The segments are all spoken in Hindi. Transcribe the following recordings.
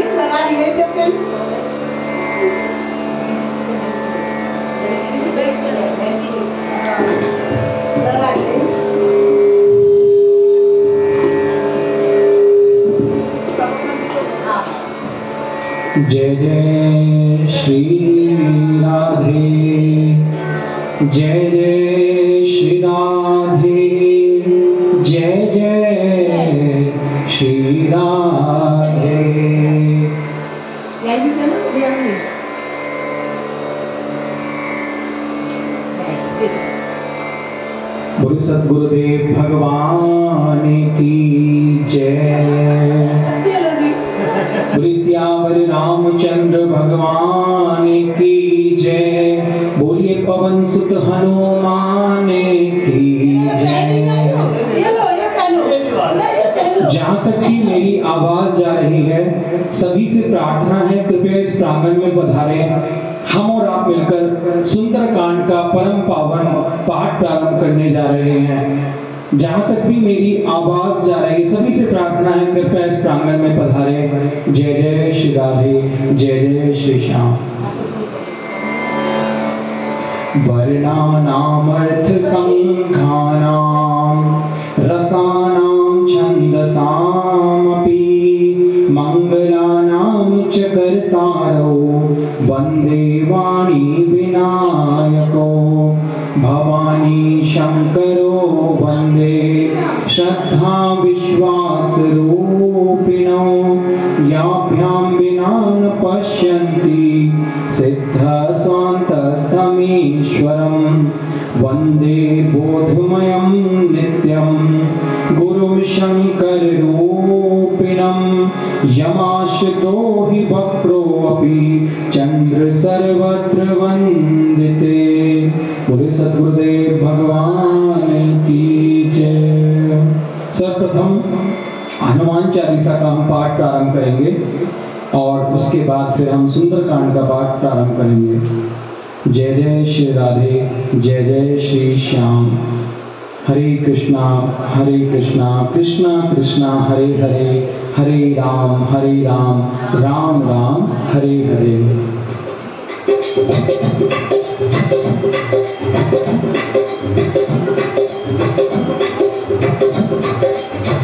लगा लिए जब कल लगा लिए जय जय श्री राधे, जय जय श्री राधे, जय जय श्री राधे। बोल सद्गुरुदेव भगवान की जय। बोल सियावर रामचंद्र भगवान की जय। बोलिए पवन सुत हनुमान की जय। जहाँ तक कि मेरी आवाज जा रही है, सभी से प्रार्थना है कृपया इस प्रांगण में पधारें। हम और आप मिलकर सुंदर कांड का परम पावन पाठ प्रारंभ करने जा रहे हैं। जहाँ तक भी मेरी आवाज जा रही है, सभी से प्रार्थना है कृपया इस प्रांगण में पधारें। जय जय श्री राधे, जय जय श्री श्याम। वर्णानामर्थ संघानां रसानां छन्दसामपि मंगलानां च कर्तारो वन्दे वाणी विनायको भवानी शंकरो वन्दे श्रद्धा विश्वास रूपिणो याभ्यां विना न पश्यन्ति सिद्ध स्वान्तस्तमीश्वरम् वन्दे बोधमयं नित्यं गुरुं शंकर रूपिणं यमाश्रितो हि वक्रोऽपि चंद्र सर्वत्र वंदिते। बोले सद्गुरुदेव भगवान की जय। सर्वप्रथम हनुमान चालीसा का हम पाठ प्रारंभ करेंगे और उसके बाद फिर हम सुंदरकांड का पाठ प्रारंभ करेंगे। जय जय श्री राधे, जय जय श्री श्याम। हरे कृष्णा कृष्णा कृष्णा हरे हरे, हरे राम राम राम हरे हरे।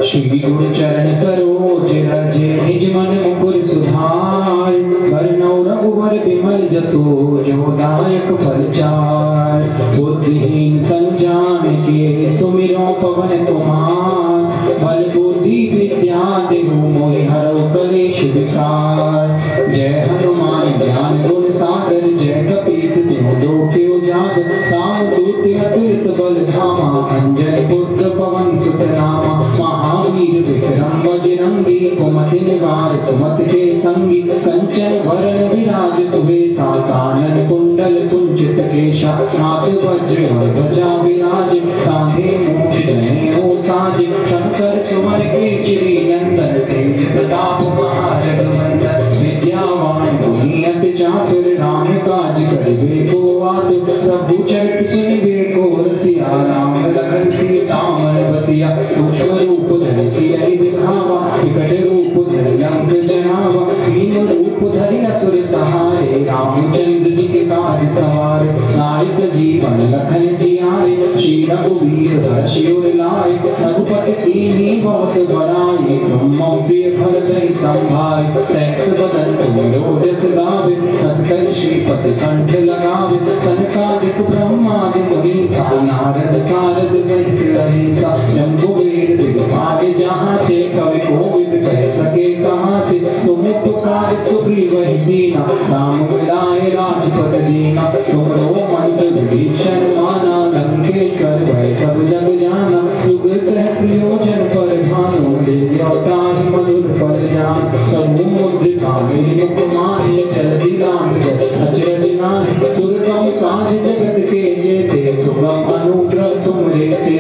श्री गुरु चरण सरोज रज निज मन मुकुर सुधार। वरनौ रघुवर बिमल जसो जो दायक फलचार। बुद्धिहीन तनु जानिके सुमिरो पवन कुमार। बल बुद्धि विद्या देहु मोहि हरौ कलेश विकार। जय हनुमान ज्ञान गुण सागर, जय कपीस तिहुँ लोके उजागर। रामदूत अतुलित बल धामा, अंजनी पुत्र पवन सुत नामा। महावीर विक्रम बजरंगी, कुमति निवार सुमति के संगी। कंचन वरण विराज सुबेसा, कानन कुंडल कुंचित केशा। नाथ वज्र ध्वजा विराज, कांधे मूंछ जनेऊ साज। शंकर सुमन केसरी नंदन, तेज प्रताप महाजगवंदन। विद्यावान गुणी अति चातुर, राम काज करिबे को आतुर। प्रभु चरित सुनिबे को रसिया, राम लखन सीता मन बसिया। सूक्ष्म रूप धरि सियहि दिखावा, विकट रूप धरि लंक जनावा। भीम रूप धरि असुर सहारे, रामचंद्र जी के काज सवारे। नारी सजीवन लखन जियारे, श्री रघुवीर हर्षि उर लाए। रघुपति कीन्ही बहुत बड़ाई, ब्रह्म प्रिय भरतहि संभाय। सहस बदन तुम जस गावे, हस कर श्रीपति कंठ लगावे। सनकादिक ब्रह्मादि मुनीसा, नारद सारद सहित अहिंसा। जम्बो वेद दिगपाल जहाँ थे, कवि कोविद कह सके कहाँ थे। तुम पुकार सुग्रीव दीना, राम मिलाए राजपद दीना। तुमरो मंत्र विभीषण माना, लंकेश्वर भय सब जग जाना। युग सहस्र योजन पर भानु, दिव्य अवतार मधुर फल जान। समूह मुद्रिका मेरी मुख माहि, चल दिलांग अचरज नाहि। दुर्गम काज जगत के जेते, सुगम अनुग्रह तुम देते।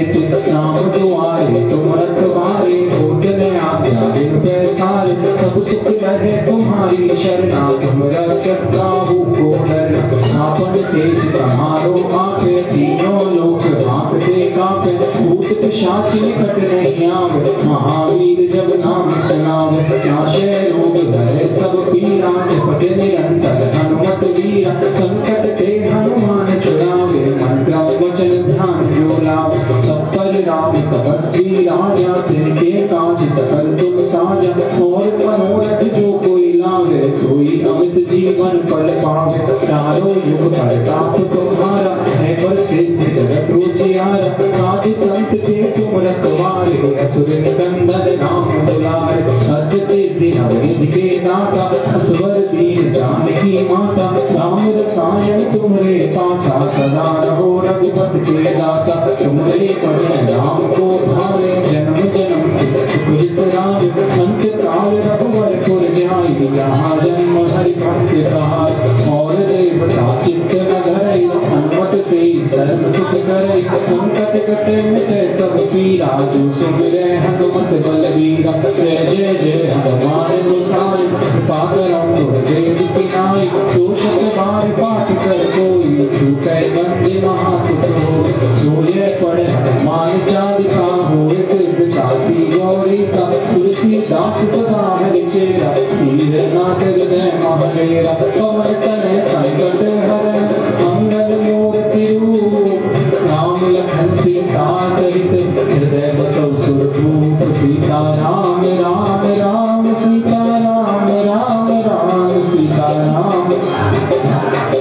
नाम दुआरे तुम रखवारे, होत न आज्ञा बिनु पैसारे। सब सुख लगे तुम्हारी शरणा, तुम रक्षक काहू को डरना। आपन तेज समारो आपे, तीनों लोक कांपते कांपे। भूत पिशाच निकट नहीं आवे, महावीर जब नाम सुनावे, नाशे रोग हरे सब पीरा, जपत निरंतर हनुमत वीरा, संकट ते हनुमान छुड़ावे, मन क्रम वचन ध्यान जो लावे, सब पर राम तपस्वी राजा, तिनके काज सकल तुम साजा, और मनोरथ जो कोई लावे, सोई अमित जीवन फल पावे, चारों युग प्रताप तुम्हारा, है प्रसिद्ध जगत उजियारा, साधु संत के तुम रखवारे, असुर निकंदन राम दुलारे, अष्ट सिद्धि नवनिधि के दाता, असवर दीन जानकी माता, राम रसायन तुम्हारे पासा, सदा रहो रघुपति के दासा, तुम्हारे भजन राम को भावे, जन्म जन्म सुख बिसरावे, अंत काल रघुवर पुर जाई, जहाँ जन्म हरि भक्त कहाई, और देवता चित्त न धरई, हनुमत से सर्व सुख करई, संकट कटे मिटे सब पीरा, जो सुमिरै हनुमत बलवीरा, जय जय जय हनुमान गोसाई, कृपा करौ गुरुदेव की नाई, जो शत बार पाठ कर कोई, छूटै बंदे महासुख होय, जो ये पढ़े हनुमान चालीसा, होय सिद्ध साथी गौरीसा, तुलसीदास सदा हरिचेरा, तीरनाथ हृदय महाडेरा, पवन तनय संकट हरै, मंगल मूर्ति रूप, राम लखन सीता सहित, हृदय बसौ सुरभूप, सीता राम राम राम, सीता राम राम राम, सीता राम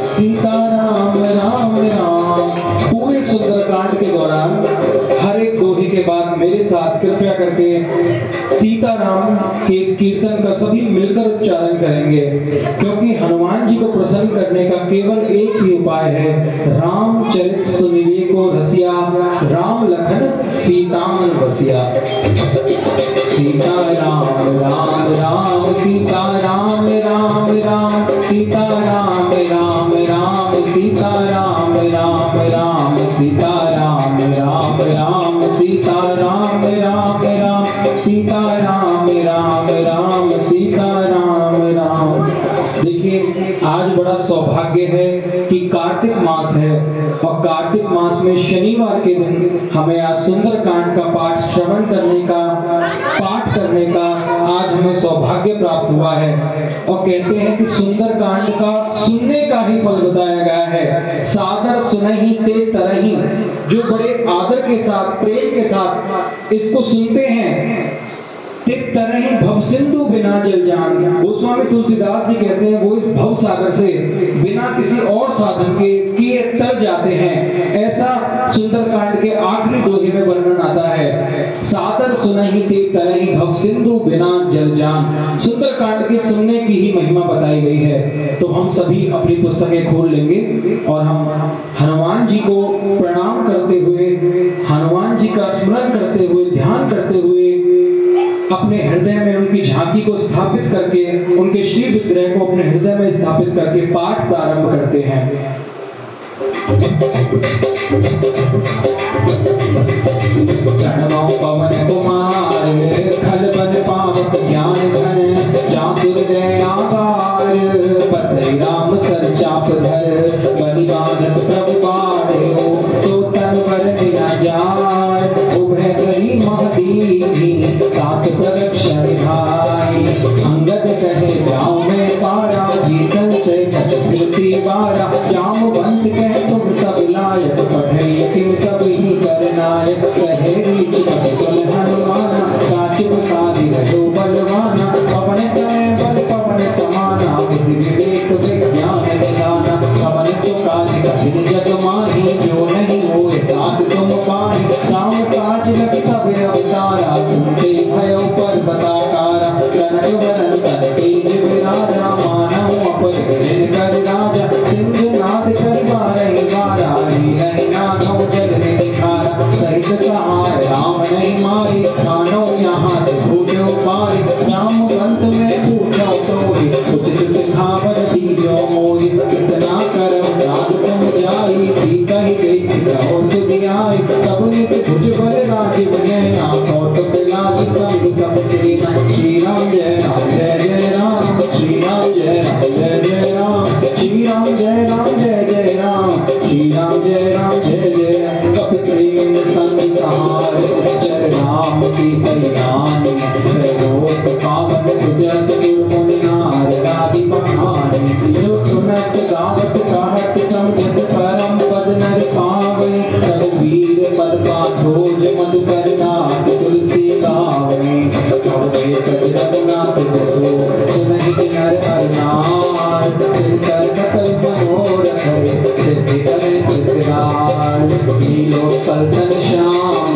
सीता राम राम राम। पूरे सुंदरकांड के दौरान हर एक दोहे के बाद मेरे साथ कृपया करके सीताराम के इस कीर्तन का सभी मिलकर उच्चारण करेंगे, क्योंकि हनुमान जी को प्रसन्न करने का केवल एक ही उपाय है, रामचरित सुनिए को रसिया, राम लखन सीतामन बसिया। सीता राम राम राम, सीता राम राम राम, सीता राम राम राम, सीता राम राम राम, सीता राम राम राम, सीता राम राम राम, सीता राम राम राम, सीता राम राम। देखिए, आज बड़ा सौभाग्य है कि कार्तिक मास है, और कार्तिक मास में शनिवार के दिन हमें आज सुंदरकांड का पाठ श्रवण करने का, पाठ करने का आज हमें सौभाग्य प्राप्त हुआ है। और कहते हैं कि सुंदरकांड का सुनने का ही फल बताया गया है, सादर सुनहि ते तरहि, जो बड़े आदर के साथ, प्रेम के साथ इसको सुनते हैं, ते तरहि भव सिंधु बिना जल जान। गोस्वामी तुलसीदास जी कहते हैं वो इस भव सागर से बिना किसी और साधन के किए तर जाते हैं। ऐसा सुंदरकांड के आखिरी दोहे में वर्णन आता है, सादर सुनहि ते तरहि भव सिंधु बिना जल जान। सुंदरकांड के सुनने की ही महिमा बताई गई है। तो हम सभी अपनी पुस्तकें खोल लेंगे और हम हनुमान जी को प्रणाम करते हुए, हनुमान जी का स्मरण करते हुए, ध्यान करते हुए, अपने हृदय में उनकी झांकी को स्थापित करके, उनके श्री विग्रह को अपने हृदय में स्थापित करके पाठ प्रारंभ करते हैं। प्रणमो पवन कुमार, खल बन पावक ज्ञान घन, जासुर जय आकार, बसई राम सर चाप धर, बलि बाधक प्रभु पाड़े, सो तन पर निराजार, उभय करी महदीनी, सात प्रदक्षिण भाई, अंगद कहे गाँव में पारा, भीषण से फिरती बारा, जामवंत कहे तुम सब लायक, पढ़े किम सब ही करनायक, कहे रीच पढ़ सुन हनुमाना, काचिप साधि रहो बलवाना, पवन तनय बल पवन समाना, बुद्धि विवेक विज्ञान निदाना, पवन सुकाज कठिन जग माही, जो नहीं होए तात तुम पाहि, राम काज लग तब अवतारा, तुमते भयो पर बताकारा, कनक वरन तन तेज विराजा, मानव अपर दिन कर राजा, सिंधु नाद कर बारहि बारा, लीलहि नाथों जग निखारा, सहित सहाय राम नहीं मारी, मानो यहाँ भूजो पारी, जामवंत में पूछा तोहि, उचित सिखावन दीजो मोहि, इतना करम राज तुम जाई, सीता ही देखि कहो सुधियाई, तब नित भुज बल राजीव नैना, कौतुक लाज संग तब सेना, श्री राम जय राम जय जय राम, श्री राम जय राम जय जय राम, श्री राम जय राम जय जय राम, श्री राम जय राम जय जय राम, कपि सेन संग सहाय, राम सीतयानी त्रैलोक पावन सुजस सुर मुनि नारद आदि महानी जो सुनत गावत कहत समझत परम पद नर पावै रघुवीर पद पाथोज मधुकर नाथ तुलसी गावै कवि सज रघुनाथ जसो सुनहि नर हर नाम चिंतन सकल मनोरथ सिद्धि करे सिद्धिदार नीलो कल्पन श्याम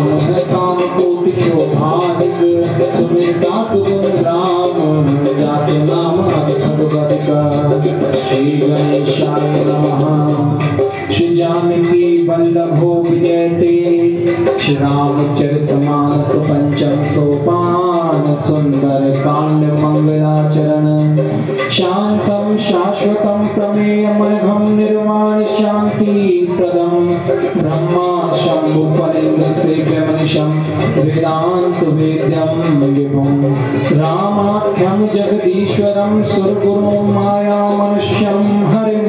कान कोटि शोभादिक सुमिरता सुगुण राम जासु नाम अभिषेक श्री गणेशाय नमः। श्री जानकी वल्लभो विजयते श्री रामचरितमानस पंचम सोपान सुंदर कांड मंगलाचरण शांतम शाश्वतम प्रमेयमनघम निर्वाण शांति प्रदम ब्रह्मा शंभु फलेन्द्र सेव्यमनिशम वेदांत वेद्यम विभुम रामाख्यम जगदीश्वरम सुरगुरुं माया मनुष्यम हरिम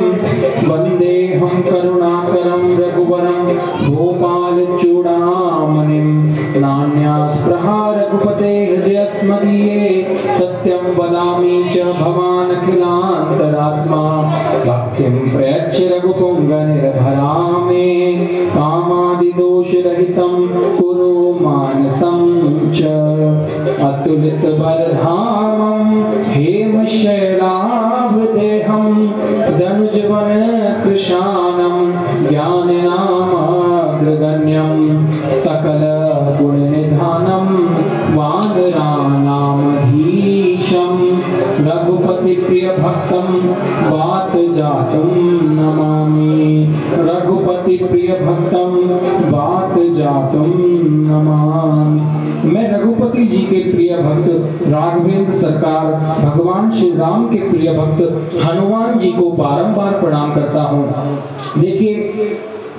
वंदेहम करुणाकरम रघुवरम गोपाल चूड़ामणिम नान्यास्पृहा रघुपते हृदयस्मदीये सत्यं वदामि च भवान् अखिलान्तरात्मा भक्तिं प्रयच्छ रघुपुङ्गनिर्भरामे कामादिदोषरहितं कुरु मानसं च अतुलितबलधामं हेमशैलाभदेहं धनुजवन कृशानं ज्ञाननामाग्रगण्यं सकलगुणनिधानं वानराणामधीशं रघुपतिप्रियभक्तं वातजातं नमामि रघुपतिप्रियभक्तं वातजातं नमामि। मैं रघुपति जी के प्रिय भक्त राघवेंद्र सरकार भगवान श्री राम के प्रिय भक्त हनुमान जी को बारंबार प्रणाम करता हूँ। देखिए,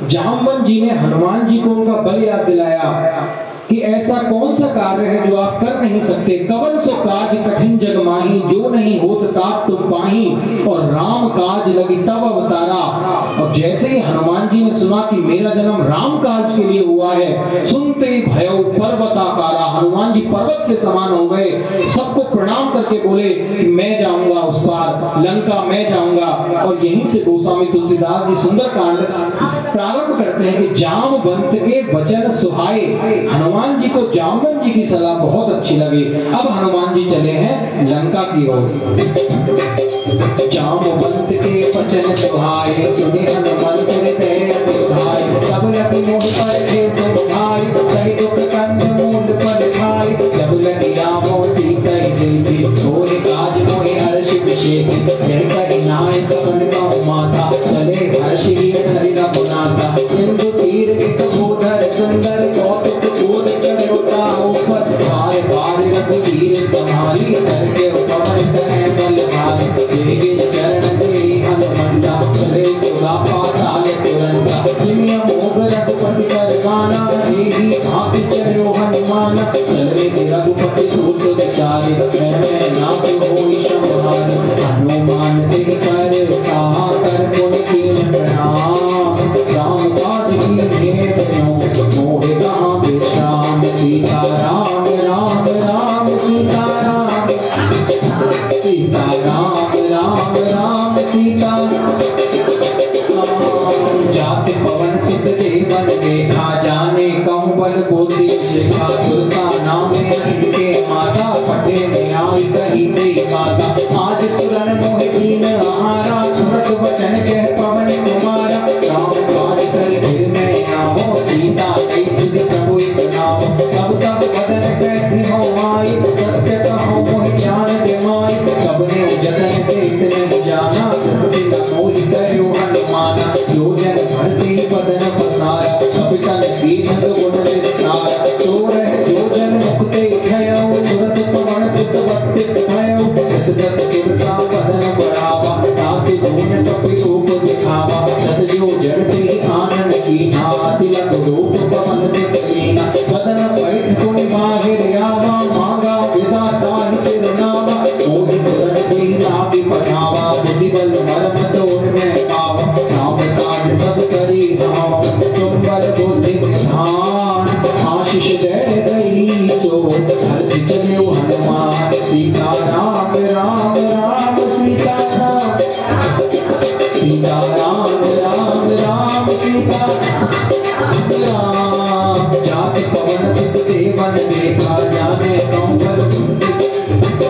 जामवन जी ने हनुमान जी को उनका बल याद दिलाया कि ऐसा कौन सा कार्य है जो आप कर नहीं सकते। कवन सो काज कठिन जग माही, जो नहीं होत तात तुम पाही, और राम काज लगी तब अवतारा। और जैसे ही हनुमान जी ने सुना कि मेरा जन्म राम काज के लिए हुआ है, सुनते ही भयउ पर्वताकारा, हनुमान जी पर्वत के समान हो गए। सबको प्रणाम करके बोले मैं जाऊंगा उस पार, लंका मैं जाऊंगा। और यहीं से गोस्वामी तुलसीदास जी सुंदर कांड प्रारंभ करते हैं कि जामवंत के वचन सुहाए। हनुमान जी को जामवंत जी की सलाह बहुत अच्छी लगी। अब हनुमान जी चले हैं लंका की ओर। जामवंत के वचन सुहाए, सुने हनुमंत हृदय भाई, सब लगी मोह पर थे तुम भाई, सही दुख कंद मूल पर भाई, जब लगी रामो सीता देवी, होए काज मोहे हर्ष विषेक, जय करि नाय सबन गाँव माता, चले हर्ष हरि रघुनाथा, सिंधु तीर एक बोधर सुंदर कौतुक कोद चढ़ोता ऊपर, बार बार रघुवीर संभाली, करके पवन तनय बल भारी, देगे चरण तेरी हनुमंता, चले सुगा पाताल तुरंता, जिमिया मोग रघुपति कर गाना, देही भांति चढ़ो हनुमान, चले रघुपति सूत विचारे, मैं नाथ होई संभारे, हनुमान तेरी कर साहा कर पुनि कीन प्रणाम, राम काज की भेद मोहे कहाँ विश्राम, सीता राम राम राम सीता राम, सीता राम राम राम सीता राम। जाति पवन सुत देवन देखा, जाने कहूँ बल बोलती देखा, सुरसा नाम इनके माता, पटे न्याय कही दे माता, आज सुरन मोहि दीन आहारा, सुरत वचन कह पवन कुमारा, राम काज कर फिर मैं आओ, सीता कई सुध प्रभु सुनाओ, तब तब बदन कहती हो आई, सत्य कहो मोहि ज्ञान दिमाई, तब ने जतन के इतने जाना, बिन मोहि करो हनुमाना, योजन भरती बदन पसारा, कपितन कीन गुण विस्तारा, चोर है योजन मुक्ते भयो, तुरत पवन सुत बत्तिस भयो, दस दस सुरसा बदन बढ़ावा, तासु धून कपि रूप दिखावा, सत जो जड़ते आनंद कीना, तिलक रूप पवन सित कीना, बदन पैठ कुनि माहिर यावा, मांगा विधाता हर्ष चलो हनुमान। सीता राम राम राम सीता राम, सीता राम राम राम सीता राम। जात पवन सुत सेवन देखा, जाने कौन पर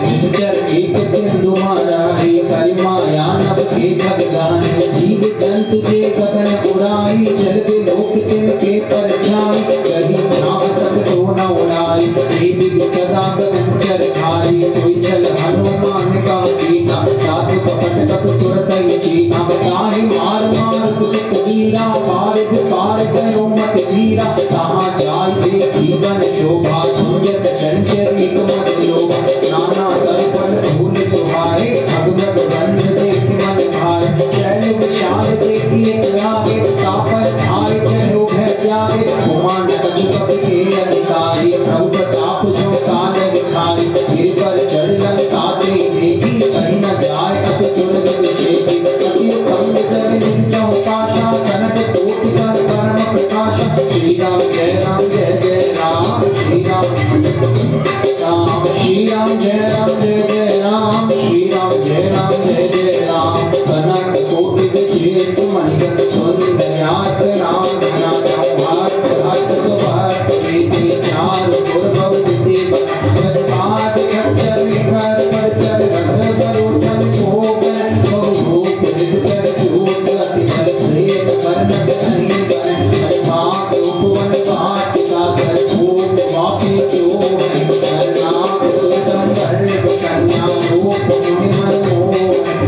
निश्चर एक सिंधु माराई। करिमाया नभ के जगदाने, जीव जंतु के गगन उड़ाई। चलते लोक तिनके परछाई, कहीं नाम सब सोना उड़ाई। देवी सदा गगन खाई, सोई चल हनुमान का कीना। सासु कपट कप तुरत ही चीना, ताहि मार मार तुझ कबीरा। पार पार करो मत धीरा, कहाँ जाय दे जीवन शोभा। सुंदर चंचल एक मत लोभा, नाना तर्पण धूल सुहाए। अगमद गंध देख मन भाए, शैल विशाल देखिए त्यागे। तापर धाय चलो है त्यागे, कुमान कपि के अधिकारी। प्रभु प्रताप जो काल दिखाई, गिर पर चढ़ लंका ते देखी। कहीं न जाए अति दुर्गम विशेषी, अति उत्तम जग नित्य पाशा। कनक कोटि कर परम प्रकाशा, श्री राम जय राम जय जय राम। श्री राम राम श्री राम जय राम जय जय राम। श्री राम जय राम जय जय राम। कनक कोटि विशेष मणिगण सुंदर्यात राम। भारत भारत सुभाष प्रीति चार गुरु बुद्धि पाद खच्चर निखर परचर रघु बरोचन कोपन। रूप विदकर चूत अति श्रेष्ठ वर्णन नहीं बन। पाक उपवन पाठ का कर खूब वापी सो नाम सुतम भर कन्या। रूप मुनिमन मोह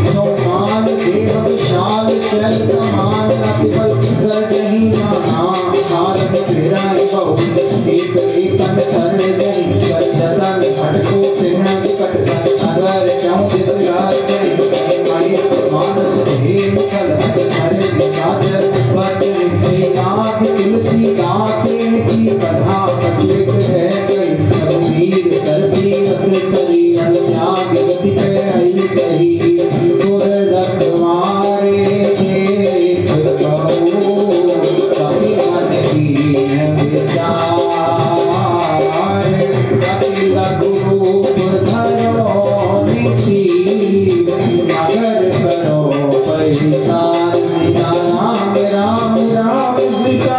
सौमान देव विशाल चल समान। अतिबल गजही महा भारत विराय बहु एक एकन कर जय। सजतन भटको फिर निकट अगर चाहूं विराज जय। महेश मानस हेम कल हरे विराजर वचन। नाथ तुलसी दास की कथा प्रचलित है गई। रघुवीर सर्वी अग्रसरी, अनुजाग गति पे आई सही। गुर रखवारे एक कहो, कपि मन कीन विचार। अति लघु रूप धरो निसी, मगर करो परितान। सीता राम राम राम सीता,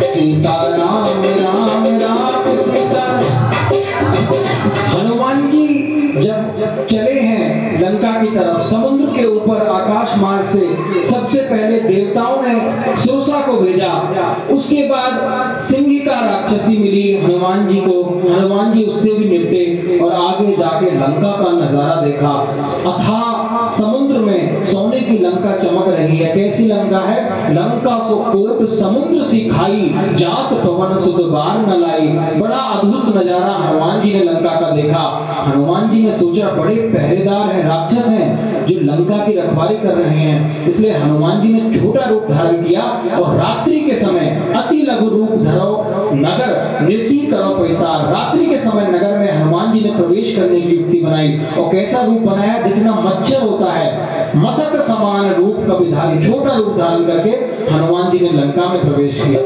सीता राम राम राम सीता। हनुमान जी जब चले हैं लंका की तरफ, समुद्र के ऊपर आकाश मार्ग से सबसे पहले देवताओं ने सुरसा को भेजा। उसके बाद सिंहिका राक्षसी मिली हनुमान जी को। हनुमान जी उससे भी निपटे और आगे जाके लंका का नजारा देखा। अथाह समुद्र में सोने की लंका चमक रही है। कैसी लंका है? लंका सो कोट समुद्र सी खाई, जात पवन सुत बार न लाई। बड़ा अद्भुत नजारा हनुमान जी ने लंका का देखा। हनुमान जी ने सोचा बड़े पहरेदार हैं, राक्षस हैं जो लंका की रखवाली कर रहे हैं। इसलिए हनुमान जी ने छोटा रूप धारण किया और रात्रि के समय अति लघु रूप धरो नगर निसी करो पैसा। रात्रि के समय नगर में हनुमान जी ने प्रवेश करने की युक्ति बनाई। और कैसा रूप बनाया? जितना मच्छर होता है मसक समान रूप कपिधारी, छोटा रूप धारण करके हनुमान जी ने लंका में प्रवेश किया।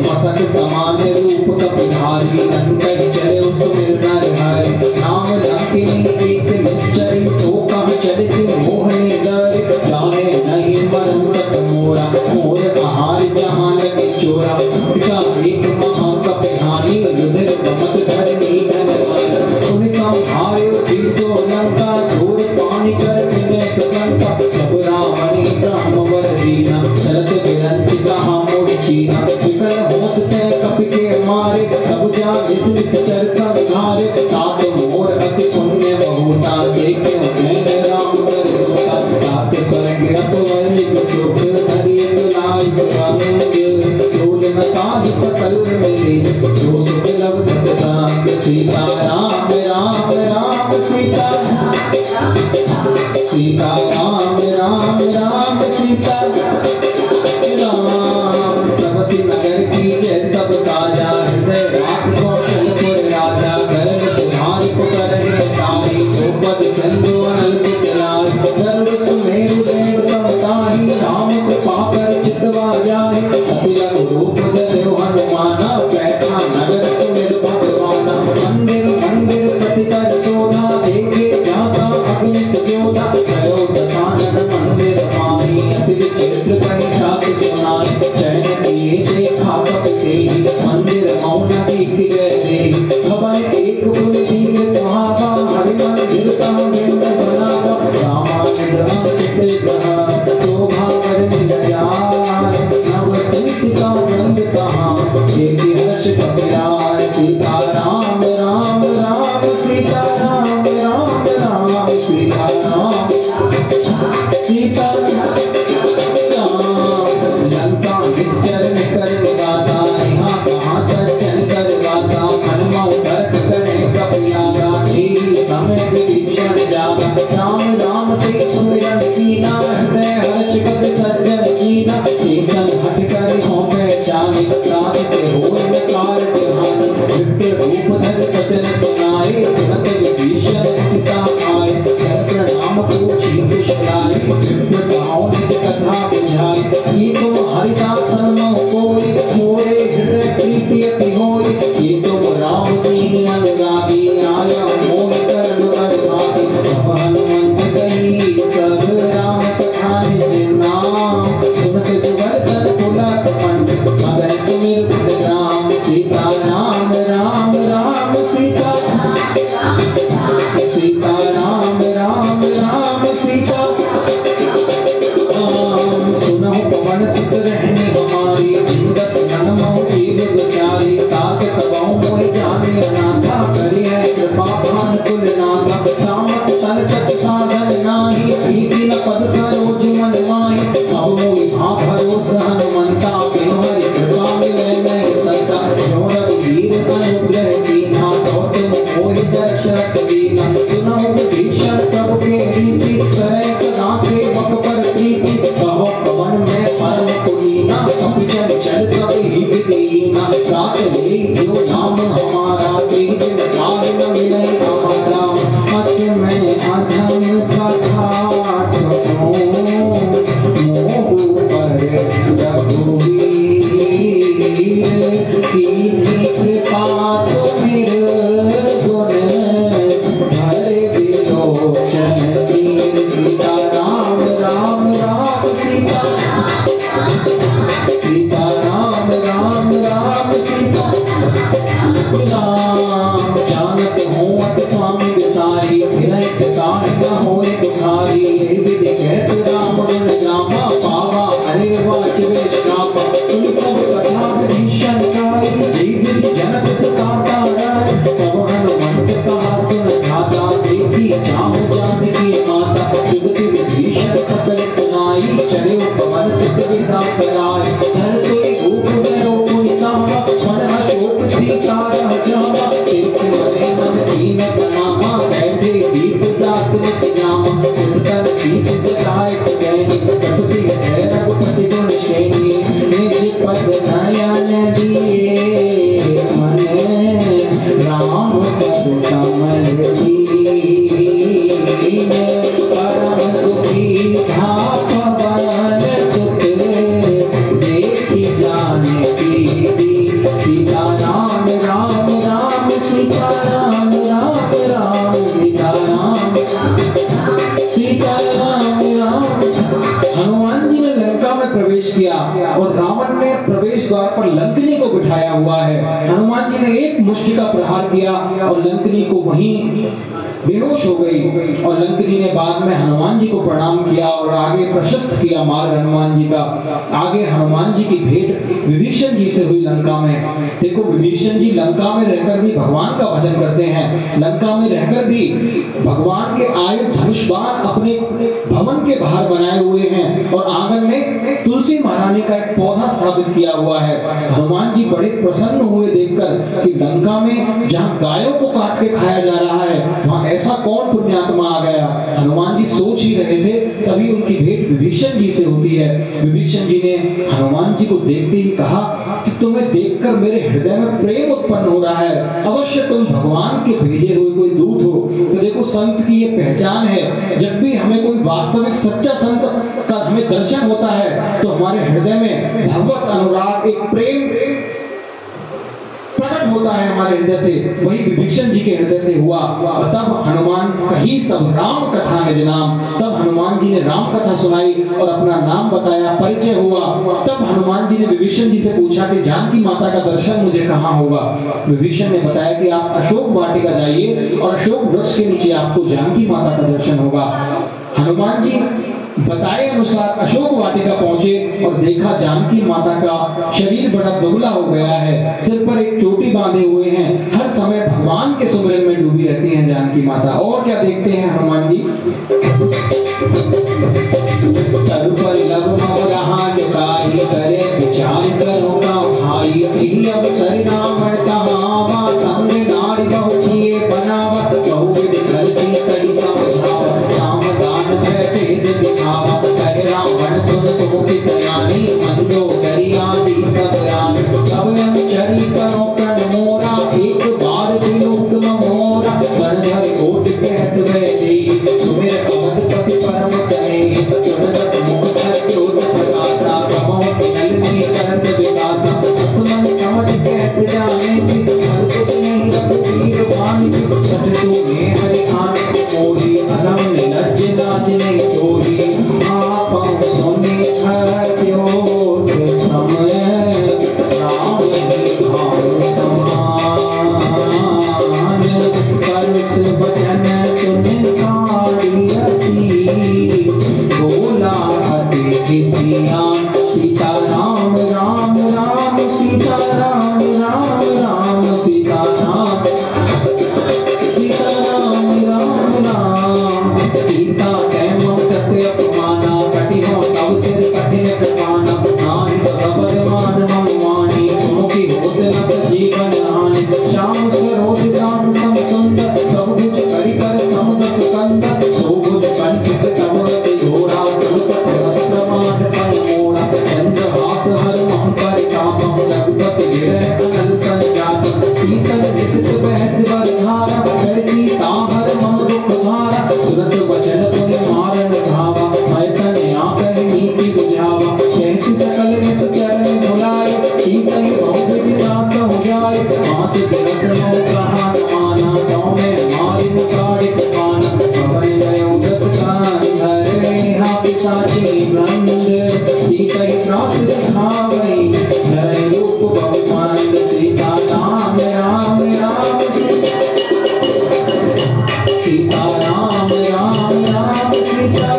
मसक समान रूप कपिधारी, लंका चले उस मिलना रिहाई। नाम लंकिनी एक निश्चरी, सो कह चले से मोहनी दर। जाने नहीं मरम सत मोरा, मोर आहार जहां लगे चोरा। पिता एक महा कपिधानी, रुधिर बमत धरनी धनवान। उन्हें संभायो तीसो लंका, धूल पानी कर तिने सकंका। सब रावणी ब्रह्म वर दीना, चलत विरंति कहा मोड़ चीना। विकल होसते कपि के मारे, सब जा इस चर संहारे। तात मोर अति पुण्य बहुता, देखे नैन राम कर होता। तात स्वर्ग अपवरित सुख, हरित नायक कामेंद्र। धूल न काहि सकल मिले, जो सुख लभ सतसंग। सीता राम राम राम सीता, सीता राम राम राम सीता राम। तपसी नगर की जय सब काजा, हृदय राख कौशलपुर राजा। करण सुधारि पुकरहि ताहि, द्रौपदी सिंधु अनल कुटिलाय। सर्व सुमेरु देव समताहि, राम कृपा कर चितवा जाहि। अति लघु रूप धरयो हनुमाना, रूप धर वचन सुनाए, सुनत विभीषण पिता आए, प्रणाम पूछी कुशलाए, विप्रताओं ने कथा बुझाई, ये तो हरिदासन मो कोई, मोरे हृदय प्रीति अति होई, ये तो राम दीन अनुरागी, आया मोह करण अरभागी, अब हनुमंत कही सब राम कथा निज नाम, सुनत जुगर्दन पुलक मन, मगन सुमिर बुध राम, सीता राम राम राम सीता सीता राम राम राम सीता राम। सुनहु पवन सुत रहने हमारी, जिंदस मन मोह जीव विचारी, तात कबहु मोहि जाने अनाथा, करि है कृपा भान कुल नाथा, तामस तन चत साधन नाही, प्रीति न पद सरोज मन माही, अब मोहि भाव भरोसा हनुमंता, बिनु हरि कृपा मिलै नहीं सकता, जो रघुवीर अनुग्रह कीन्हा, तो तुम मोहि दशरथ दीन्हा, सुनहु विभीषण प्रभु के रीति, करै सदा सेवक पर प्रीति, कहो पवन में परम पुनीना, कपि चंचल सब ही विदीना, रात ले जो नाम हमारा, तेज जाहि न मिलै हमारा, अस में अधम सखा सको, मोह पर रघुवीर, कीन्ही कृपा सुमिर गुण, हरे विलोचन दीन, सीता राम राम राम सीता सीता राम राम राम सीता राम। जानत हूँ अस स्वामी विसारी, विनय कान न होए दुखारी, हे विधि कहत राम गुण गावा, पावा हरे वाच वेश्रावा, तुम सब कथा विभीषण गाई, विधि जनक सुताता राय, तब हनुमंत कहा सुन धाता, देखी जाहु जानकी माता, जुगति विभीषण सकल सुनाई, चले पवन सुत विदा कराय, हर सोई भूप धरो कोई कावा, मन अशोक सीता रह जावा, तीर्थ बने मन कीन बनावा, बैठे दीप दातन सिजावा, इस तर शीस जटाए गैनी, कपति है रघुपति गुण श्रेणी, निज पद नयन दिए मन, राम पद कमल दीन, परम दुखी था पवन सुत, देखी जानकी दीन, सीता राम राम राम सीता राम राम राम सीता राम सीता राम राम। हनुमान जी ने लंका में प्रवेश किया और रावण ने प्रवेश द्वार पर लंकनी को बिठाया हुआ है। हनुमान जी ने एक मुष्टि का प्रहार किया और लंकनी को वहीं बेहोश हो गई, और लंकनी ने बाद में हनुमान जी को प्रणाम किया और आगे प्रशस्त किया मार्ग हनुमान जी का। आगे हनुमान जी की भेंट विभीषण जी से हुई लंका में। देखो, विभीषण जी लंका में रहकर भी भगवान का भजन करते हैं, लंका में रहकर भी भगवान के आयुध धनुष बाण अपने भवन के बाहर बनाए हुए हैं और आंगन में तुलसी महारानी का एक पौधा स्थापित किया हुआ है। हनुमान जी बड़े प्रसन्न हुए देखकर कि लंका में जहाँ गायों को काट के खाया जा रहा है, वहाँ ऐसा कौन पुण्यात्मा आ गया। हनुमान जी सोच ही रहे थे, तभी उनकी भेंट विभीषण जी से होती है। विभीषण जी ने हनुमान जी को देखते ही कहा कि तुम्हें देखकर मेरे हृदय में प्रेम उत्पन्न हो रहा है, अवश्य तुम भगवान के भेजे हुए कोई दूत हो। तो देखो, संत की ये पहचान है, जब भी हमें कोई वास्तविक सच्चा संत का हमें दर्शन होता है तो हमारे हृदय में भगवत अनुराग, एक प्रेम प्रकट होता है हमारे हृदय से। वही विभीषण जी के हृदय से हुआ। तब हनुमान कही सब राम कथा निज नाम, तब हनुमान जी ने राम कथा सुनाई और अपना नाम बताया, परिचय हुआ। तब हनुमान जी ने विभीषण जी से पूछा कि जानकी माता का दर्शन मुझे कहाँ होगा। विभीषण ने बताया कि आप अशोक वाटिका जाइए और अशोक वृक्ष के नीचे आपको जानकी माता का दर्शन होगा। हनुमान जी बताए अनुसार अशोक वाटिका पहुंचे और देखा जानकी माता का शरीर बड़ा दुबला हो गया है, सिर पर एक चोटी बांधे हुए हैं, हर समय भगवान के सुमिरन में डूबी रहती हैं जानकी माता। और क्या देखते हैं हनुमान जी, तब पर लव मोरहान काई, करे विचार करो का भाई, यही अवसर नाम कहावा, संग नारी बहु किए बनावत, बहु विधि कर सी कही समझावत, राम दान है भेद दिखावा, कहे रावण सुन सुमुखी सयानी, मंदो करी आदि सब रानी, तब हम चरी करो प्रण मोरा, एक बार सीता राम राम राम सीता राम सीता राम राम राम सीता कैमम सत्य अपमाना कटिनो तव सिर कठिन कृपाना नाहि तब मान मम वाणी तुमकी होत न जीवन हानि श्याम स्वरूप राम सम सुंदर सब कुछ करि कर समुद्र कंद सो कुछ कंठ तव रति घोड़ा सब सत वस्त्र मान पर मोड़ा चंद्र हास हर मम पर कामम रघुपति गिरह अनल संजात शीतल निशित बहस बरधारा जय सीता हर मम दुख भारा तुरंत वचन पुनि मारन धावा मैं तनया कहि नीति बुझावा कहत सकल निस चरण धुलाए शीतल बहुत विलास हो जाए मास दिवस नौ कहान माना तो मैं मारि मुकाड़ि पाना अभय गयो दस कांधर हा पिशाची बंद सीता त्रास दिखावई जय रूप बहुमंद सीता राम राम राम सीता राम राम राम सीता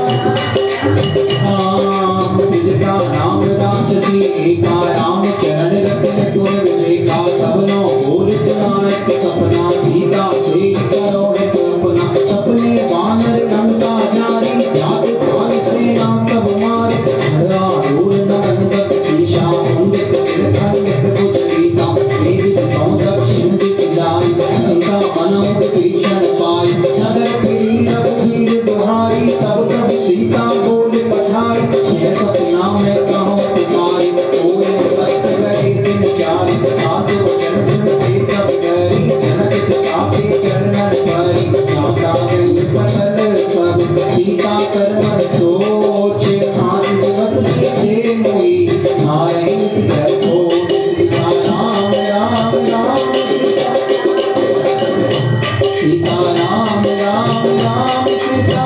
राम तिलका राम राक्षसी एका राम चरण रतन तुम विवेका सबनो बोल नायक सपना सीता से करो अपना सपने वानर लंका जारी जात भाई सेना सब मारे हरा दूर नमन बस शीशा पंडित सिर खंडित कुछ ईसा मेरी सौ दक्षिण दिस जाई लंका मनोद भीषण पाई नगर फिरी रघुवीर दुहारी तब तब सीता बोल पठाई यह सपना मैं कहूँ तुम्हारी कोई सत्य गए दिन चारी आसु वचन सुन के सब गरी जनक चितापी चरणन परी माता गई सकल सब सीता कर्म सोच आस दिवस बीते मोई नारायण जय हो सीता राम राम राम सीता राम राम राम सीता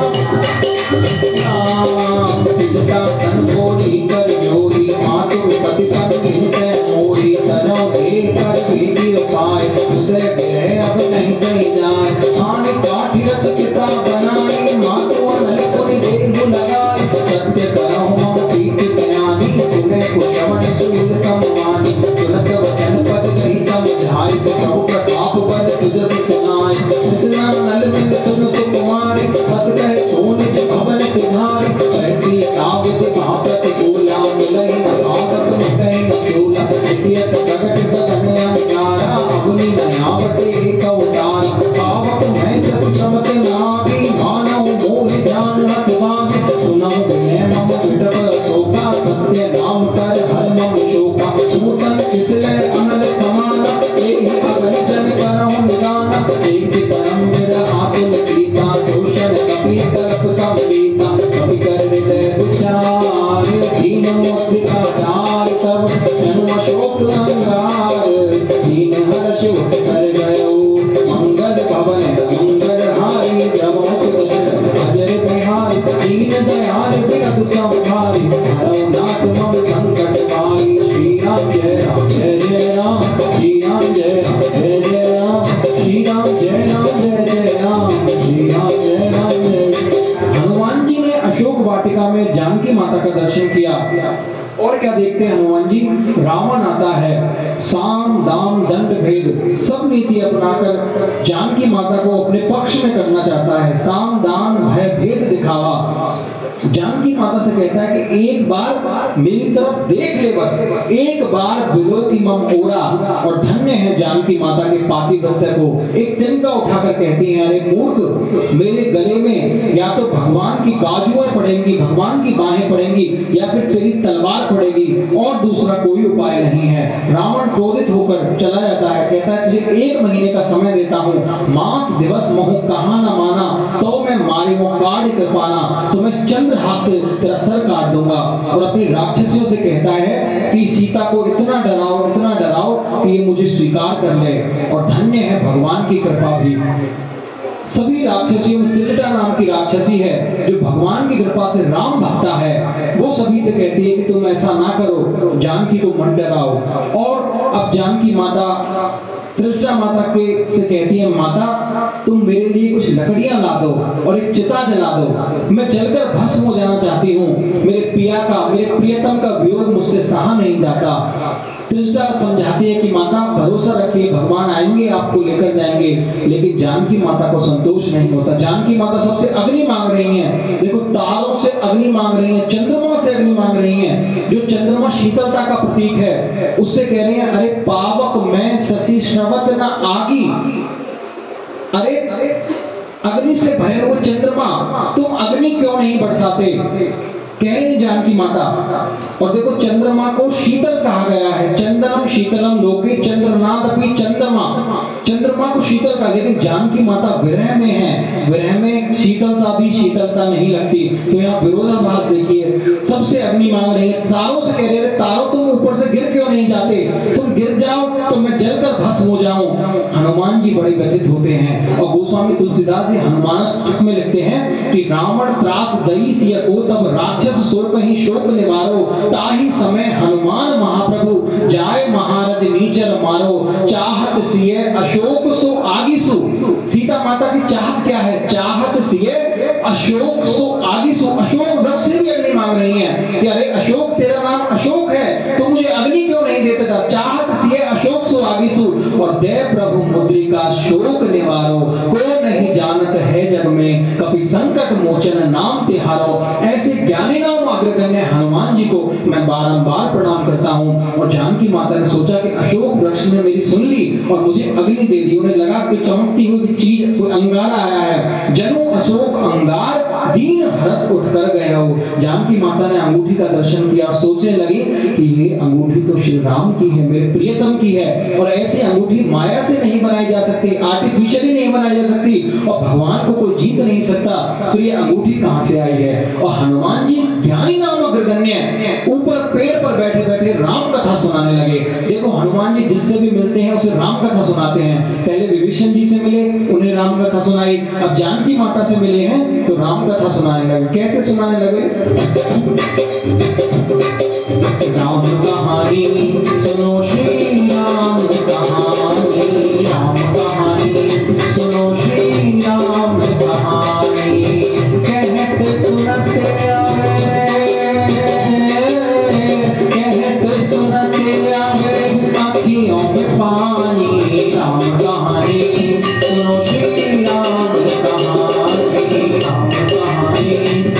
राम तिलका सन बोली कर जोरी मातु पति सब किनते मोरी तनो दे कर भीति पाए उसे गिरे अब नहीं सही जाए आने काठी रच चिता बनाई मातु अनल कोई देव लगाई सत्य करो मम पीठ सयानी सुने कुशवन शूल सम्मानी सुनत वचन पद कही समझाई सुप्रभु प्रताप बल तुझ सुनाई कृष्णा नल मिल तुम सुकुमारी बस कहे सोन भवन सिधारी कैसी तावत पापत बोला मिलहि न पापत मिटहि न चूला नित्यत प्रगट बदन अंगारा अग्नि नयावत एक अवतार पावक मैं सत समत नागी मानव मोह ध्यान हत भागे सुनहु विनय मम विटप शोका सत्य नाम कर हर मम शोका नूतन किसले अनल समाना एक अगन जन करहु निदाना एक परम विर आतुल सीता शोषण कपि तरफ संवीता कपि कर हृदय विचार दीन मुद्रिका चार सब जनु अशोक अंगार दीन हर्ष उठ कर गयो मंगल भवन मंगल हारी जब अजय बिहारी दीन दयाल बिरख संभारी हरौ नाथ मम संकट पारी श्री राम जय राम जय जय राम श्री राम जय राम जय जय राम श्री राम जय राम जय जय राम श्री राम जय राम जय। हनुमान जी ने अशोक वाटिका में जानकी माता का दर्शन किया और क्या देखते हैं हनुमान जी, रावण आता है, साम दाम दंड भेद सब नीति अपनाकर जानकी माता को अपने पक्ष में करना चाहता है। साम दाम भय भेद दिखावा। जानकी माता से कहता है कि एक बार मेरी तरफ देख ले, बस एक बार विलोकी मम ओरा। और धन्य है जानकी माता के पातिव्रत्य को। एक तिनका उठाकर कहती हैं, अरे मूर्ख, मेरे गले में या तो भगवान की बाजुएं पड़ेंगी, भगवान की बाहें पड़ेंगी, या फिर तेरी तलवार पड़ेगी, और दूसरा कोई उपाय नहीं है। रावण क्रोधित होकर चला जाता है, कहता है तुझे 1 महीने का समय देता हूँ, मास दिवस महु कहा न माना, तो मैं मारे वो कार्य कर पाना, तो मैं चंद्र हाथ से तेरा सर काट दूंगा। और अपनी राक्षसियों से कहता है कि सीता को इतना डराओ कि ये मुझे स्वीकार कर ले। और धन्य है भगवान की कृपा भी। सभी राक्षसियों में त्रिजटा नाम की राक्षसी है जो भगवान की कृपा से राम भक्ता है। वो सभी से कहती है कि तुम ऐसा ना करो, जानकी को मत डराओ। और अब जानकी माता त्रिजटा माता के से कहती है, माता तुम मेरे लिए कुछ लकड़ियां ला दो और एक चिता जला दो, मैं जलकर भस्म हो जाना चाहती हूँ। मेरे पिया का, मेरे प्रियतम का वियोग मुझसे सहा नहीं जाता। त्रिष्टा समझाती है कि माता भरोसा रखिए, भगवान आएंगे आपको लेकर जाएंगे। लेकिन जानकी माता को संतोष नहीं होता। जानकी माता सबसे अग्नि मांग रही हैं। देखो, तारों से अग्नि मांग रही हैं, चंद्रमा से अग्नि मांग रही हैं। जो चंद्रमा शीतलता का प्रतीक है, उससे कह रही हैं, अरे पावक मैं शशि श्रवत न आगी। अरे अग्नि से भरे हुए चंद्रमा, तुम अग्नि क्यों नहीं बरसाते, कह रही है जानकी माता। और देखो, चंद्रमा को शीतल कहा गया है। चंद्रम शीतलम लोके चंद्रनादपि चंद्रमा। चंद्रमा को शीतल कहा, लेकिन जानकी माता विरह में है। विरह में शीतलता भी शीतलता नहीं लगती। तो यहाँ विरोधाभास देखिए, सबसे अग्नि मांग रही है। तारों से कह रहे हैं, तारों तुम ऊपर से गिर क्यों नहीं जाते, तुम गिर जाओ तो मैं जलकर भस्म हो जाऊं। हनुमान जी बड़े व्यथित होते हैं। और गोस्वामी तुलसीदास जी हनुमान में लिखते हैं कि रावण त्रास दई सिय को तब राक्षस सो कहीं शोक निवारो, ताही समय हनुमान महाप्रभु जाय महाराज नीचर मारो। चाहत सिय अशोक सो आगिसु। सीता माता की चाहत क्या है, चाहत सिय अशोक सो आगिसु। अशोक वृक्ष से भी अग्नि मांग रही है कि अरे अशोक, तेरा नाम अशोक है, तो मुझे अग्नि क्यों नहीं देता था। चाहत सिय अशोक सो आगिसु। और दे प्रभु मुद्रिका शोक निवारो, को नहीं जानत है जग में, कभी संकट मोचन नाम तिहारो। ऐसे ज्ञानी नाम अग्रगण्य हनुमान जी को मैं बारंबार प्रणाम करता हूँ। और जानकी माता ने सोचा कि अशोक वृक्ष ने मेरी सुन ली और मुझे अग्नि दे दी। उन्हें लगा कि चमकती हुई चीज, कोई अंगारा आया है। जनु अशोक अंगार दीन हरस उठकर गए हो। जानकी माता ने अंगूठी का दर्शन किया और सोचने लगी कि ये अंगूठी तो श्री राम की है, मेरे प्रियतम की है। और ऐसी अंगूठी माया से नहीं बनाई जा सकती, आर्टिफिशियली नहीं बनाई जा सकती, और भगवान को कोई जीत नहीं सकता। तो ये अंगूठी कहां से आई है। और हनुमान जी ज्ञानी नाम अग्रगण्य ऊपर पेड़ पर बैठे बैठे राम कथा सुनाने लगे। देखो, हनुमान जी जिससे भी मिलते हैं उसे राम कथा सुनाते हैं। पहले विभीषण जी से मिले, उन्हें राम कथा सुनाई। अब जानकी माता से मिले हैं तो राम कथा सुनाने लगे। कैसे सुनाने लगे, राम कहानी सुनो श्री राम कहानी, राम कहानी सुनो श्री राम कहानी। कहत सुनत आवे, कहत सुनत आवे आँखियों में पानी। राम कहानी सुनो श्री राम कहानी, राम कहानी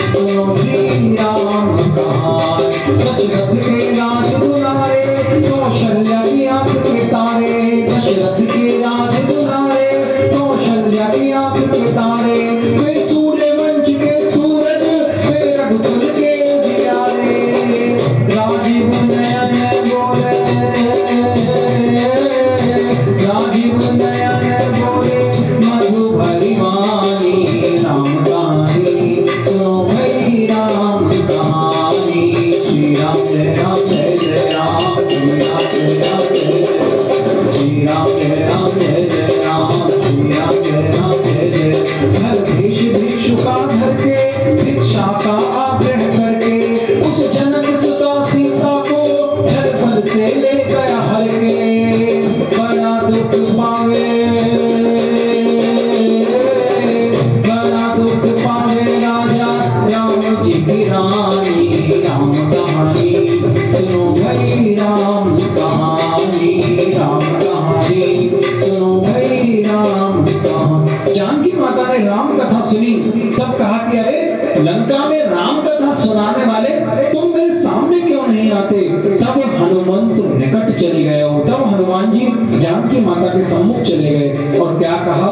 सुनो श्री राम कहानी। दशरथ के राज दुलारे, कौशल्या की आंख के तारे। दशरथ के राज दुलारे, कौशल्या की आंख के तारे। वे सूर्य वंश के सूरज, वे रघुकुल के उजियारे। राजीव नयन बोले, राजीव नयन बोले मधु भरी वाणी। राम कहानी सुनो भई राम कहानी। श्री राम जय राम जय जय राम, श्री राम जय राम जय जय, श्री राम जय राम जय जय राम, श्री राम जय राम जय जय। हर भेष भिक्षु का धर के, भिक्षा का आग्रह करके, उस जनक सुता सीता को जल भर से ले गया हर के। बड़ा दुख पावे, बड़ा दुख पावे राजा राम जी की रानी। राम कहानी सुनो भई राम कहानी, राम कहानी सुनो भई राम कहानी। जानकी माता ने राम कथा सुनी, तब कहा कि अरे लंका में राम कथा सुनाने वाले तुम मेरे सामने क्यों नहीं आते। तब हनुमंत निकट चले गए हो। तब हनुमान जी जानकी माता के सम्मुख चले गए और क्या कहा,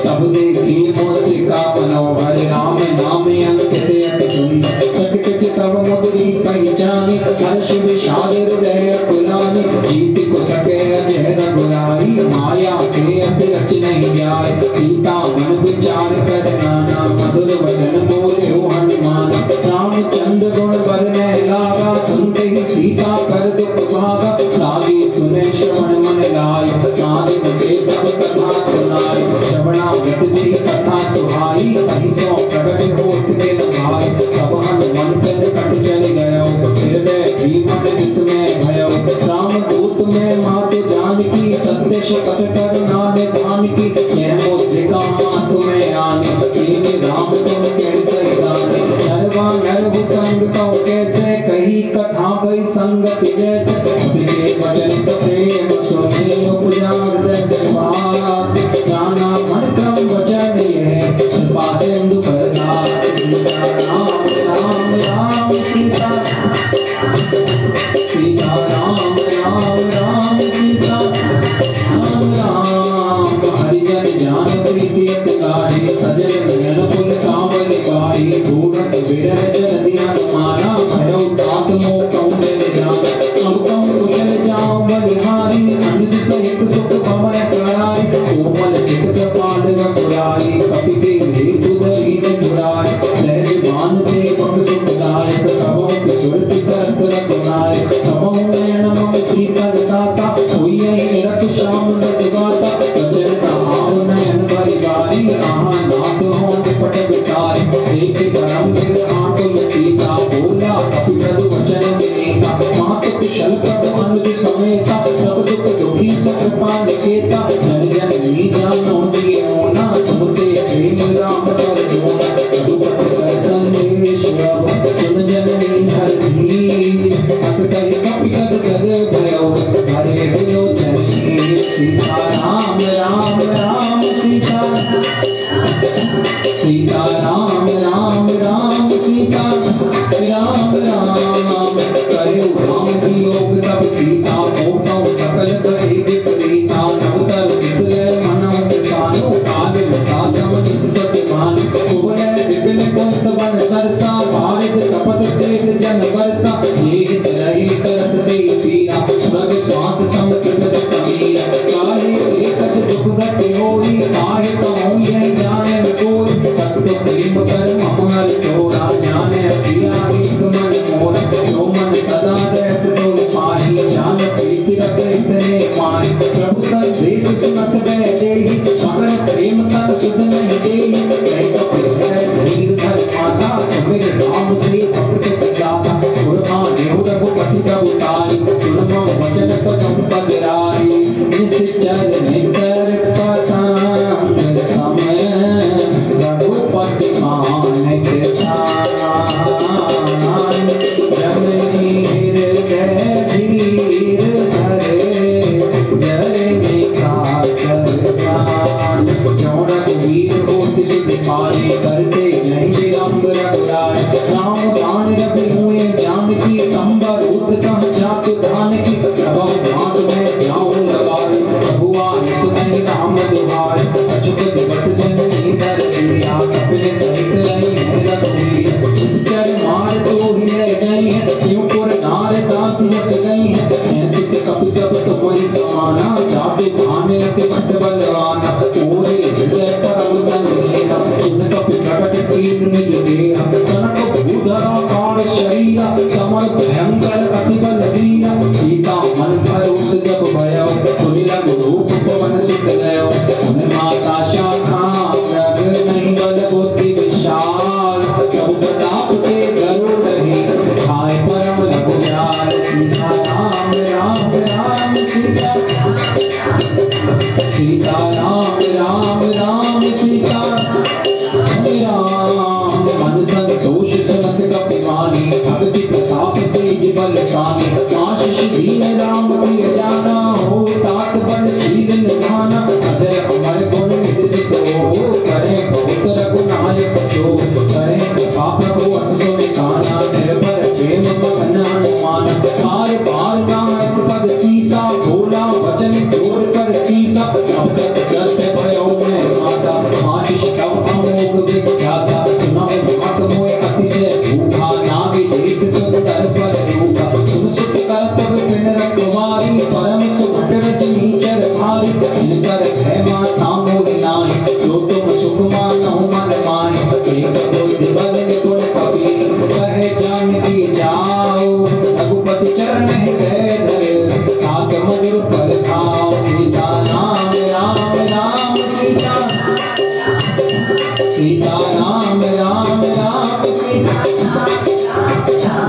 तब देखी मौसिका मनोहर राम नामे अंकित अति सुंदर। सकित तब मुद्री पहचानी, हर्ष विषाद हृदय कुलानी। जीत को सके अजय रघुराई, माया से अस रच नहीं जाए। सीता मन विचार कर नाना, मधुर वचन बोले हो हनुमान। रामचंद्र गुण वर्णय लागा, सुनते ही सीता कर दुख भागा। लागी सुने श्रवण मन लाय, कान मुझे सब कथा सुनाई। श्रवणागत जी कथा सुहाई, कहीं सो प्रगट होत के भाई। तब हनुमंत निकट चल गयो, हृदय भी मन विस्मय भयो। राम दूत में मार राम सीता राम राम हरिजन जान प्रीति अतिकारी सजल नयन पुल कांवल कारी ढूंढत विरह जलधिया माना भयो तात मोह कौंडल जान अब कम कुशल जाऊं बलिहारी अनुज सहित सुख भवन कराई कोमल चित कृपाल रघुराई कपि के हेतु दीन जुराई सहज मान से पग सुखदायक कबहु किशोर करत रघुनाय कबहु नयन मम शीतल दाता होई रख श्याम रघुगाता वचन कहाव नयन बरिवारी कहाँ नाथ हो पट विचारी देख परम सिर आंचल सीता बोला कपिल वचन विनेता मात कुशल प्रभ अनुज समेता सब दुख दुखी सकृपा निकेता जन जन नी जानो दिए होना तुमते प्रेम राम कर जोना रघुपति कर संदेश रव सुन जन नी हर धीर अस कहि कपिल कर भयो हरे भयो जननी सीता राम राम राम सीता सीता राम राम राम सीता राम राम कयो राम वियोग तब सीता मोटो सकल करे विपरीता नवतर किसले मनो कानो काल विकासम सतमान कुवल विपिन कुंत वन सरसा भारत तपत तेज जन वर्षा ये रही करत ते पीरा स्वर्ग श्वास समकृत कबीरा काहे एकत दुख गति होई काहे कहूँ ये जाने कोई तत्व प्रेम कर ममहर चोरा जाने प्रिया एक मन मोर जो मन सदा रहत तो पाही जान प्रीति रखे इतने पाई प्रभु संदेश सुनत गए देहि मगर प्रेम तन सुध नहीं देहि कई कपिल धीर धर माता सुमिर राम से भक्त जाता सुरमा देव रघुपति प्रभु तारी सुनमा वचन पदम पगरारी निश्चर निकर पतंग समय रघुपति मान के जननी हृदय धीर धरे जय सागर प्राण क्यों रघुवीर होत सिद्ध पाई करते नहीं विलंब रघुराय राम दान रवि हुए जानकी कंबर उठ कह जात धान की प्रभु भाग में जाऊं लगाए हुआ तुम्हें राम दुहार अचुक दिवस जननी कर दिया कपिल सहित रही है रघुवीर चर मार तो ही रह गई है क्यों पुर नार दात यस गई है ऐसित कपि सब तुम्हारी समाना जाते भाने रते भट्ट बलवाना ओरे हृदय परम संदेहा सुन कपि प्रकट कीन निज देहा कनक भूधरा कार शरीरा समर भयंकर अति बल वीरा सीता मन भरोस जब भयो सुनि लग रूप पवन सुत गयो उन माता शाखा प्रग नहीं बल बुद्धि विशाल प्रभु प्रताप के गरुड़ रही हाय परम लघुयार सीता राम राम राम सीता सीता राम राम राम सीता राम मन संतोष सुनत कपिवानी भक्ति प्रताप तेज बलशानी आशीष दीन राम प्रिय जाना हो तात बल शील निधाना अजय अमर गुण निधि सिद्ध हो करें बहुत रघुनायक जो करें कृपा प्रभु असुर निकाना निर्भर प्रेम मगन हनुमान पार पार ना इस पद सीसा भोला वचन जोर कर कीसा नवदत्त दत्त भयो मैं माता आशीष तव अमोघ विख्याता सुनौ मात मोय अतिशय भूखा नाभि देख सुंदर पर रूपा सुन सुख करतव पिन रखवारी परम सुभट रजनी चर भारी इनकर भय माता मोहि नाहि जो तुम सुख मानहु मन माहि एक बुद्धि बल निपुण कबीर कहे जानकी जाओ रघुपति चरण हृदय धरे तात मधुर फल खाओ सीता राम राम राम सीता सीता राम राम राम सीता।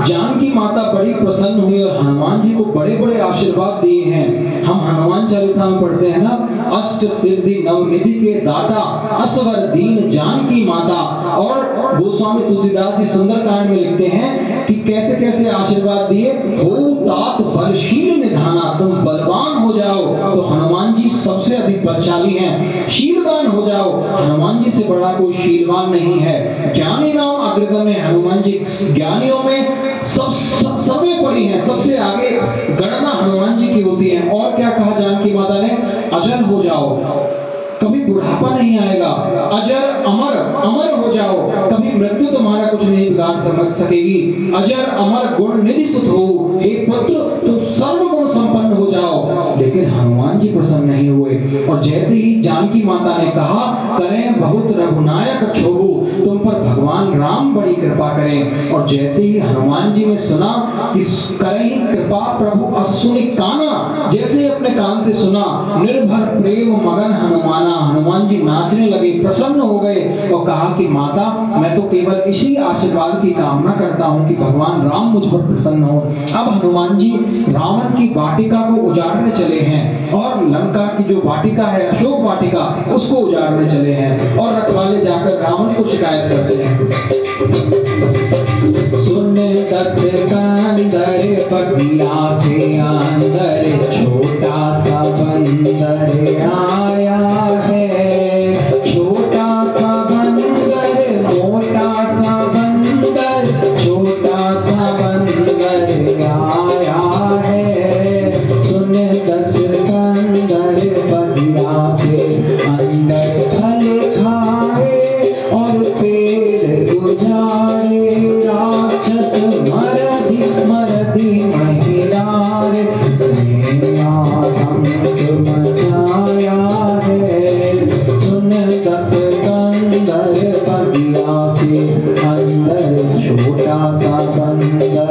जानकी माता बड़ी प्रसन्न हुई और हनुमान जी को बड़े बड़े आशीर्वाद दिए हैं। हम हनुमान चालीसा में पढ़ते हैं ना, अष्ट सिद्धि नवनिधि के दाता असवर दीन जानकी माता। और गोस्वामी तुलसीदास जी सुंदरकांड में लिखते हैं कि कैसे कैसे आशीर्वाद दिए। हो तात बलशील निधाना, तुम बलवान हो जाओ। तो हनुमान जी सबसे अधिक बलशाली हैं। शील शीलवान हो जाओ, हनुमान जी से बड़ा कोई शीलवान नहीं है। ज्ञानी नाम अग्रगण्य है हनुमान जी, ज्ञानियों में सर्वोपरि है, सबसे आगे गणना हनुमान जी की होती है। और क्या कहा जानकी माता ने, अजर हो जाओ, कभी बुढ़ापा नहीं आएगा, अजर अमर अमर हो जाओ, कभी मृत्यु तुम्हारा कुछ नहीं बिगाड़ समझ सकेगी। अजर अमर गुण निधि सुत हो, एक पुत्र तुम सर्वगुण संपन्न हो जाओ। लेकिन हनुमान जी प्रसन्न नहीं हुए और जैसे ही जानकी माता ने कहा, करें बहुत रघुनायक छोहू, तुम पर भगवान राम बड़ी कृपा करें। और जैसे ही हनुमान जी ने सुना कि करें कृपा प्रभु असुनि काना, जैसे ही अपने कान से सुना, निर्भर प्रेम मगन हनुमाना, हनुमान जी नाचने लगे, प्रसन्न हो गए और कहा कि माता, मैं तो केवल इसी आशीर्वाद की कामना करता हूँ कि भगवान राम मुझ पर प्रसन्न हो। अब हनुमान जी रावण की वाटिका को उजाड़ने चले हैं और लंका की जो वाटिका है अशोक वाटिका, उसको उजाड़ने चले हैं और रखवाले जाकर रावण को शिकायत करते हैं। सुन दस कंदर पगिया के अंदर, छोटा सा बंदर आया है, छोटा सा बंदर, मोटा सा बंदर, छोटा सा बंदर आया है। सुन दस कंदर पगिया के अंदर, फल खाए और पेड़ गुजारे, राक्षस मरदी मरदी महिला रे, मचाया है। सुन दस कंदर पगिया के अंदर, छोटा सा बंदर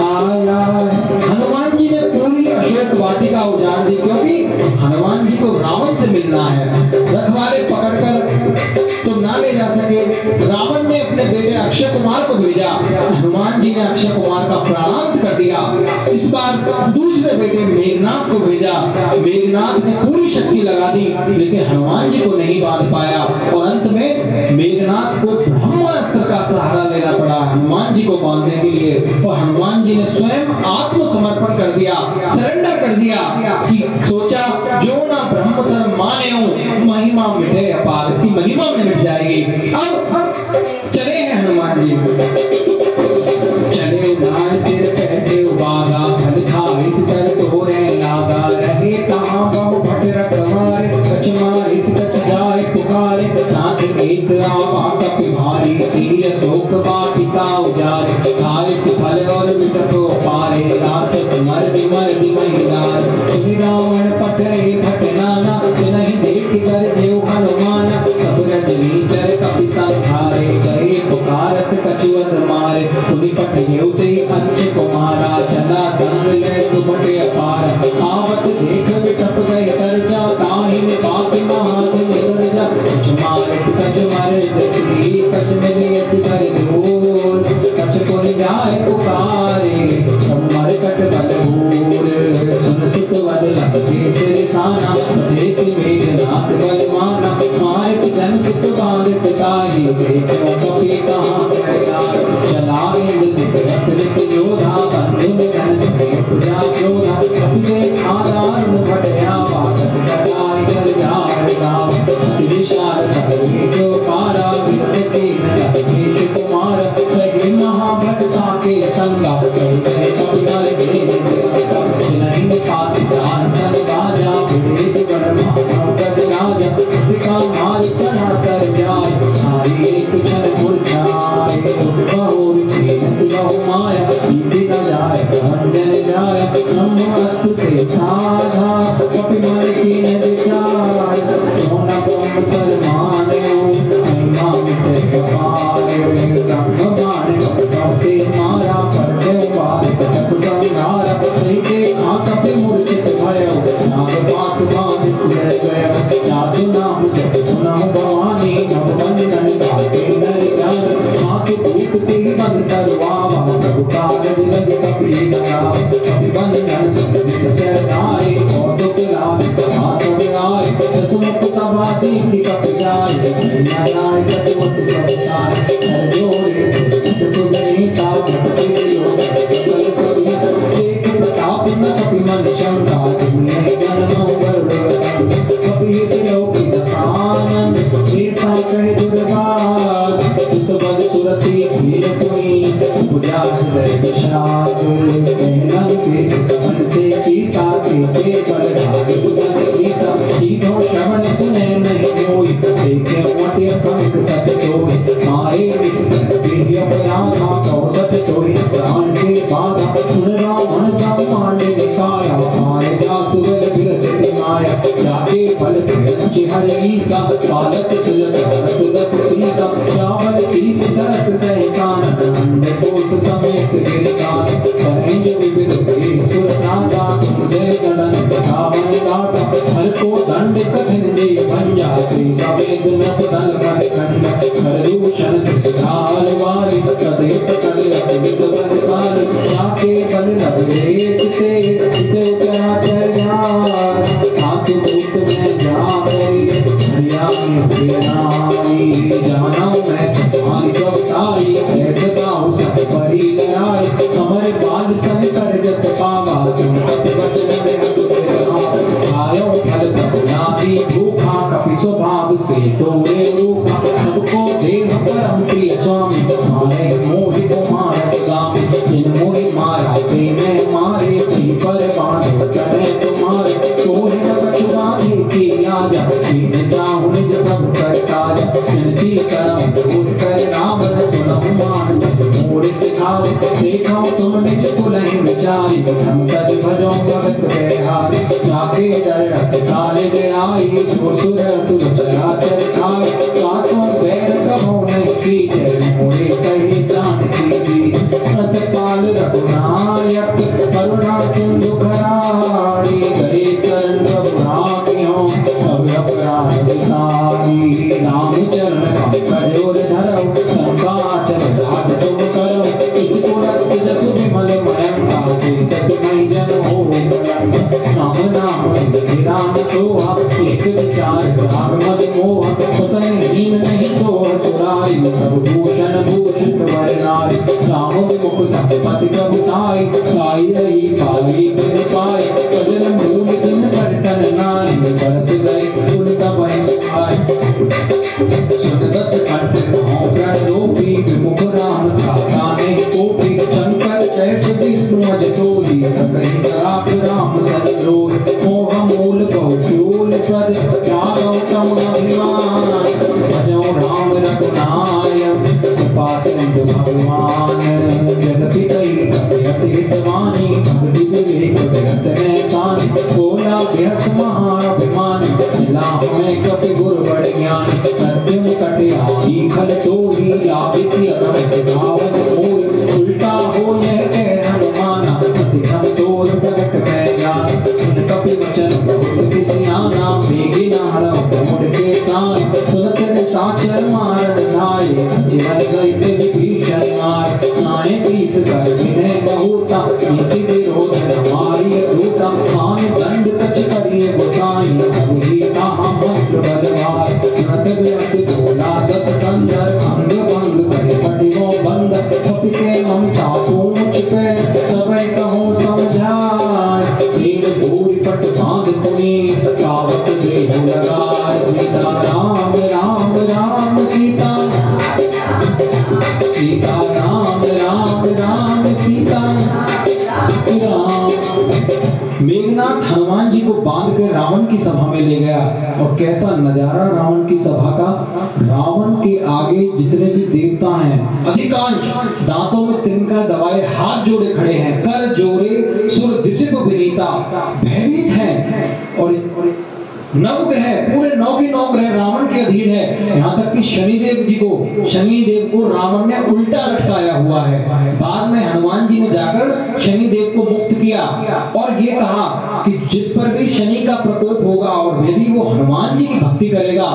आया है। हनुमान जी ने पूरी अशोक वाटिका उजाड़ दी, क्योंकि हनुमान जी को रावण से मिलना है। रखवाले पकड़कर तो ना ले जा सके, रावण ने अपने बेटे अक्षय कुमार को भेजा, हनुमान जी ने अक्षय कुमार का प्राणांत कर दिया। इस बार दूसरे बेटे मेघनाथ को भेजा, मेघनाथ ने पूरी शक्ति लगा दी, लेकिन हनुमान जी को नहीं बांध पाया और अंत में मेघनाथ को ब्रह्मास्त्र का सहारा लेना पड़ा हनुमान जी को बांधने के लिए। और हनुमान जी ने स्वयं आत्मसमर्पण कर दिया, सरेंडर कर दिया कि सोचा जो ना ब्रह्म सर माने हूं, महिमा मिटे अपार, इसकी महिमा में मिट जाएगी। अब चले हैं हनुमान जी, चले उदार सिर कहते बागा, फल खा इस कर तोरे लागा, रहे कहाँ बहु भट रखवारे, कछ मार इस कछ जाए पुकारे, नाथ एक आवा कप भारी, तीर शोक वाटिका उजारे, खाए फल और मिटको पारे, राक्षस मर्दी मर्दी महिला, सुनि रावण पटरे भटनाना, नहीं देख कर देव हनुमाना, सब रजनी चर कपि संहारे, गए पुकारत कछुअत मारे, सुनि पट देवते अंश कुमारा, चला संग ले सुबटे अपार, आवत देख विटप गए तरजा, ताहिन पाक महात नितर जा, कछ मारे श्री कछ मिले कर दूर, कछ पुर जाए पुकारे, मर कट बल भूर, सुन सुत वद लगे सिर खाना, देश मेघनाथ बल माना, मारे जन सुत बांध सिताई, देखो कभी कहाँ गया, चला इंद्र योधा, बंधु में धन पूजा योधा, कभी आधार बढ़या, वाकत कराई कर जार गाँव, विशाल करके जो पारा, विरति नया कुमार, सही महाभक्ता के संगा, कहीं कभी नर गे नहीं पात दान सन बाजा, विवेक वर्मा भगत राजा, पिता मार चढ़ा कर जाए, नारी कुछन मुरझाए, बहुर की बहु माया, बीती न जाए अंजन जाए, ब्रह्मस्तु ते साधा, कपि मन की न विचार, सोना ब्रह्म सलमान महिमा मिटे कपारे, ब्रह्म मारे कपि मारा, परते पार कटक संहारा, सही के कपि मूर्छित भयो, नाग पास बांध सुर गयो, जासु नाम जप सुनाऊ भवानी, नव बंधन काटे नर ज्ञान, मासु भूपति बंद करवावा, प्रभु काज लग कपि लगाव, कपि बंधन सब सत्य नारी, और दुख लाभ सभा सब आए, दसमुख सभा दीप कपि जाय, नाराय कपि मत प्रचार, कर जोड़े तुम नीता प्रति योग, सकल सभी देख प्रताप न कपि मन शंका, तुम्हें जन्म वरुण धारी सुगंध ईसा सीधो श्रवण सुने नहीं मोई देखे मोटे संग सत तोई मारे विच प्रिय अपराधा कौ सत तोई प्राण के बाधा सुन रावण ब्रह्मांड निकाया मारे जासुर विरजति माया जाके फल त्रयंच हरि ईसा पालक सुलभ सुदस सीसा श्यामल शीस धरत सहसान अंड कोश समेत गिरतान सहज विविध सुर नादा जय गणन रावण दाता हर को दंड कठिन दे भंजा त्रिका वेद नभ दल कर खंड खरदूषण त्रिकाल वारी प्रदेश करे अतिविद बरसारी जाके बल लग रेत ते चिते उचराचर्यार सातु भूत में जा गई हरियाणी प्रियनारी जाना मैं तुम्हारी कवतारी ऐसा सब परी लड़ाई कमर बाल सन कर जस पावा सुनत वचन में हंस आयो फल प्रभुनादी भूखा कपि स्वभाव से तोरे रूखा सबको देह परम प्रिय स्वामी मारे मोहि कुमार गामी जिन मोहि मारा ते मैं मारे थी पर बांधो चढ़े तुम्हारे तोहि न बचुवाने की आजा तीन जाहु निज प्रभु कर ताजा विनती करम दूर कर राम सुनहु मान मोर सिखाओ देखो तुम निज कुलहि विचारी हम तज भजो भगत बेहारी जाके डर काले दे आई सुर सुर चराचर खाए कासों बैर कहो नहीं कीजे मोरे कही जान कीजी सतपाल रघुनायक करुणा सिंधु करारी गए शरण प्रभु सब अपराध सारी राम चरण कजोर धरो संकाचर राज तुम करो इसको रस्त जसु विमल मयंका सत मई जन हो नाम नाम राम सोहा एक विचार राम मद मोह कुशन हीन नहीं सोह चुराई सब भूषण भूषित वरनारी राम विमुख संपत्ति प्रभुताई साई रही पाई बिन पाए भजन मूल दिन सरतन नारी बरस गए फूल तबई आए सुन दस कंठ नौ प्रणोपी विमुख राम त्राता ने कोपी शंकर सहस विष्णु अज तोली सकहि राख राम सन रोय मोह मूल कौशूल प्रद त्यागौ तम अभिमान भजौ राम रघुनायक कृपा सिंधु भगवान जगति कई कपियत हितवानी भक्ति विवेक विरत में सानी बोला व्यर्थ महाअभिमानी मिला हमें कपि गुरु बड़ ज्ञानी सत्यम कटियाई खल तोड़ी जाविति अगम सिखावत होय उल्टा हो यह हनुमाना अति हम तोर प्रगट में ज्ञान सुन कपि वचन बहुत किसियाना बेगी न हरौ मुड़ के तान सुनत साचर मारन धाये सचिवन सहित विभीषण मार नाए तीस कर विनय बहुता नीति विरोध हमारी अधूता मान दंड कच करिए गोसाई सब ही कहा मंत्र बलवार सुनत व्यर्थ बोला दस कंदर अंग भंग करे पटिवो बंद कपिके ममता पूछ पे सबई कहूँ समझाए तेल भूरि पट बांध कुनी कावत देहु लगाए सीता राम राम राम सीता सीता राम राम राम सीता राम। मेघनाथ हनुमान जी को बांध कर रावण की सभा में ले गया और कैसा नजारा रावण की सभा का। रावण के आगे जितने भी देवता हैं अधिकांश दांतों में तिनका दबाए हाथ जोड़े खड़े हैं, कर जोड़े सुर दिशिप विनीता भयभीत हैं और नवग्रह पूरे 9 के 9 ग्रह रावण के अधीन है। यहाँ तक कि शनिदेव को रावण ने उल्टा लटकाया हुआ है। बाद में हनुमान जी ने जाकर शनिदेव को मुक्त किया और ये कहा कि जिस पर भी शनि का प्रकोप होगा और यदि वो हनुमान जी की भक्ति करेगा,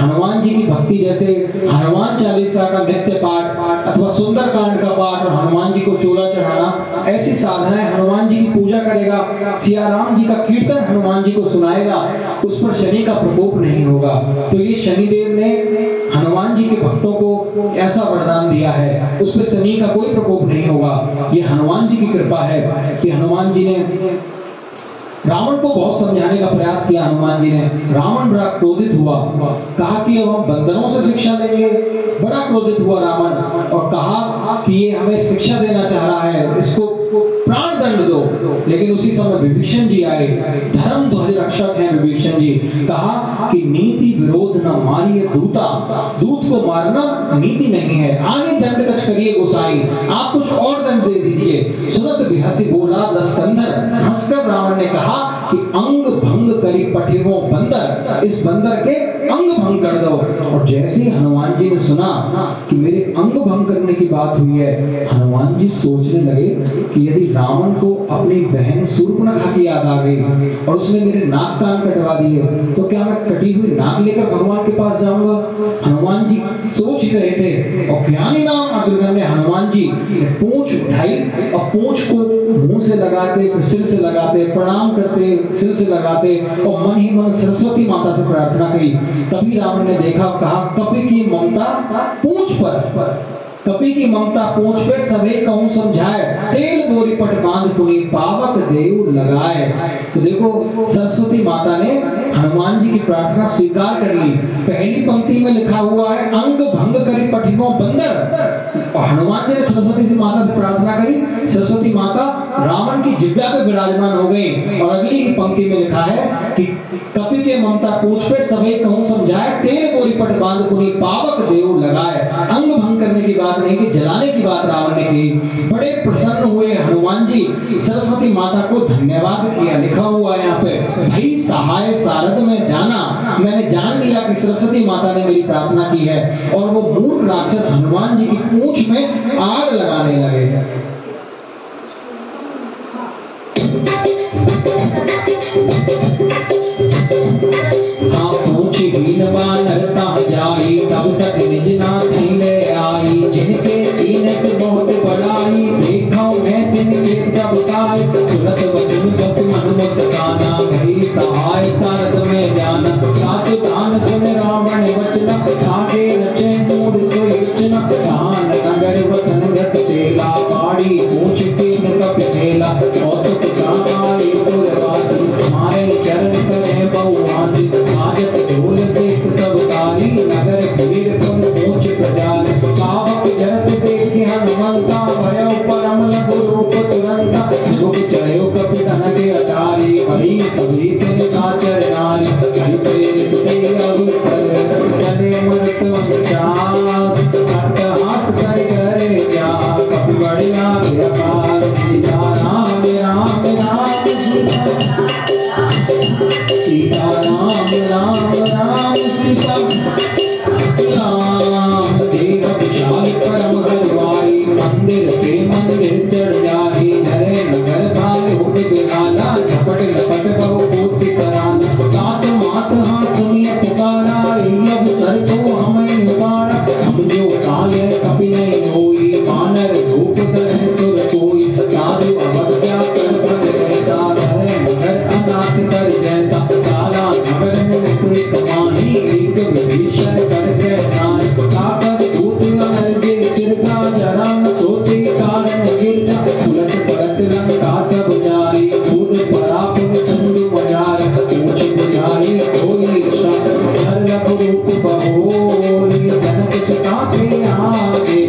हनुमान जी की भक्ति जैसे हनुमान चालीसा का नित्य पाठ अथवा सुंदरकांड का पाठ और हनुमान जी को चोला चढ़ाना, ऐसी साधनाएं हनुमान जी की पूजा करेगा, सिया राम जी का कीर्तन हनुमान जी को सुनाएगा, उस पर शनि का प्रकोप नहीं होगा। तो ये शनिदेव ने हनुमान जी के भक्तों को ऐसा वरदान दिया है, उस पर शनि का कोई प्रकोप नहीं होगा। ये हनुमान जी की कृपा है कि हनुमान जी ने रावण को बहुत समझाने का प्रयास किया। हनुमान जी ने, रावण बड़ा क्रोधित हुआ, कहा कि अब हम बंदरों से शिक्षा लेंगे। बड़ा क्रोधित हुआ रावण और कहा कि ये हमें शिक्षा देना चाह रहा है, इसको प्राण दंड दो। लेकिन उसी समय विभीषण जी आए, धर्म ध्वज रक्षक हैं विभीषण जी। कहा कि नीति विरोध न मारिए दूता, दूत को मारना नीति नहीं है, आगे दंड कछ करिए गोसाई, आप कुछ और दंड दे दीजिए। सुनत बिहसी बोला दशकंधर, हंसकर रावण ने कहा कि अंग भंग करी पठिवो बंदर, इस बंदर के अंग भंग कर दो। और जैसे हनुमान जी ने सुना कि मेरे अंग भंग करने की बात हुई है, हनुमान जी सोचने लगे कि यदि रावण को अपनी बहन शूर्पणखा की याद आ गई और उसने मेरे नाक कान कटवा दिए, तो क्या मैं कटी हुई नाक लेकर भगवान के पास जाऊंगा? हनुमान जी सोच ही रहे थे और ज्ञानी राम अग्रगण्य ने हनुमान जी पूंछ उठाई और पूंछ को मुंह से लगाते, फिर सिर से लगाते, प्रणाम करते, सिर से लगाते और मन ही मन सरस्वती माता से प्रार्थना करी। तभी रावण ने देखा, कहा कपि की ममता पूंछ पर, कपि की ममता पूंछ पे सभे कहूं समझाए, तेल बोरी पट बांध पुनी पावक देव लगाए। तो देखो सरस्वती माता ने हनुमान जी की प्रार्थना स्वीकार कर ली। पहली पंक्ति में लिखा हुआ है अंग भंग करी पठिवो बंदर, और हनुमान जी ने सरस्वती से माता से प्रार्थना करी, सरस्वती माता रावण की जिह्वा पे विराजमान हो गई। और अगली पंक्ति में लिखा है कि कपि के ममता पूंछ पे सभे कहूं समझाए, तेल बोरी पट बांध पुनी पावक देव लगाए। अंग भंग करने की बात नहीं कि जलाने की बात रावण ने की। बड़े प्रसन्न हुए हनुमान जी, सरस्वती माता को धन्यवाद किया। लिखा हुआ है यहाँ पे, भई सहाय सारद में जाना, मैंने जान लिया कि सरस्वती माता ने मेरी प्रार्थना की है। और वो मूर्ख राक्षस हनुमान जी की पूंछ में आग लगाने लगे। हाँ पूंछ हीन बानर ता जाई, तब सत निज नाथी ले आई, जिनके दीन से बहुत बड़ाई, देखा मैं तिनके तब ताई, तुरत वचन बस मन मुस्काना, भई सहाय सारद में जाना। सात दान सुन रावण वचना, आगे रचे मूड सोई रचना, दान नगर वसन गत तेला, पाड़ी पूंछ कीन कपि खेला, कौतुक गाई पुरवासी, मारे चरण करे बहुआसी, आजत ढोल देख सब ताली, नगर भीड़ पुन पूंछ प्रजाल, पावक जरत देखि हनुमंता, भयो परम लघु रूप तुरंता, युग चढ़यो कपि धन के अटारी, भई सभी तिन साचर नारी, भई प्रेरित ते अवसर, चले मरत वंचास, अट्टहास कर करे जा, कपि बढ़िया व्यापार, सीता राम राम राम सीता राम राम राम सीता राम। देह विशाल परम हरवाई, मंदिर पे मंदिर चढ़ जाई, नरे नगर भाल हो बिराला, झपट लपट बहु कोटि कराना, तात मात हाँ सुनिए पुकारा, अवसर को हमें निवारा, हम जो काले कभी नहीं होई, बानर रूप धरे सुर कोई, साधु अवज्ञा कर पद ऐसा, धरे नगर अनाथ कर जैसा, तारा नगर में सुई कमानी, एक विभीषण करके नाय, ताकर दूत लगे तिरका, जरा न सोते कारण गिरजा, उलट पलट लंका सब जाई, दूध परा पुन संग मजार, पूछ बुझाई कोई शक, हर लख रूप बहोरी, जनक चिता के आगे,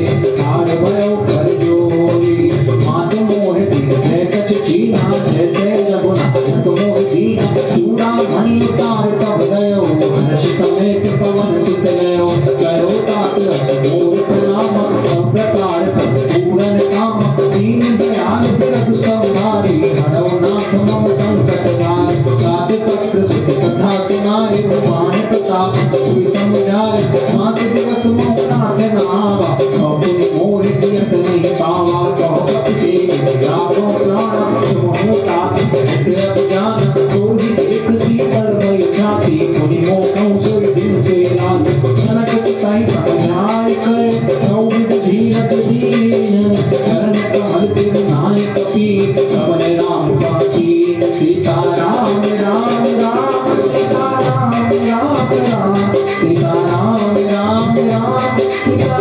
हार भयो कर जोरी, मात मोह दिखे कछ चीना, जैसे रघुनाथ मोह दीना, चूड़ा मणि उतार तब गयो, हर्ष समेत पवन सुत गयो, करो तात मोर प्रणाम, प्रकार पूरन काम, दीन दयाल बिरख संहारी, हरौ नाथ मम संकट हार, सात चक्र सुख कथा सुनाई, भगवान प्रताप कोई समझाए, मास दिवस मोह नाथ नावा, कौपुन मोह दियत नहीं पावा, कहो कपि के रावो प्राण, मोह तात हृदय जान, कोई एक शीतल भई जाति, मुनि मोह कहूँ सोई दिन सोई रात, जनक सिताई समझाए करे, कौ विद धीरज दीन, चरण कमल सिर नाय कपि, कवन राम पाती, सीता राम राम राम सीता राम राम राम सीता राम राम राम सीता।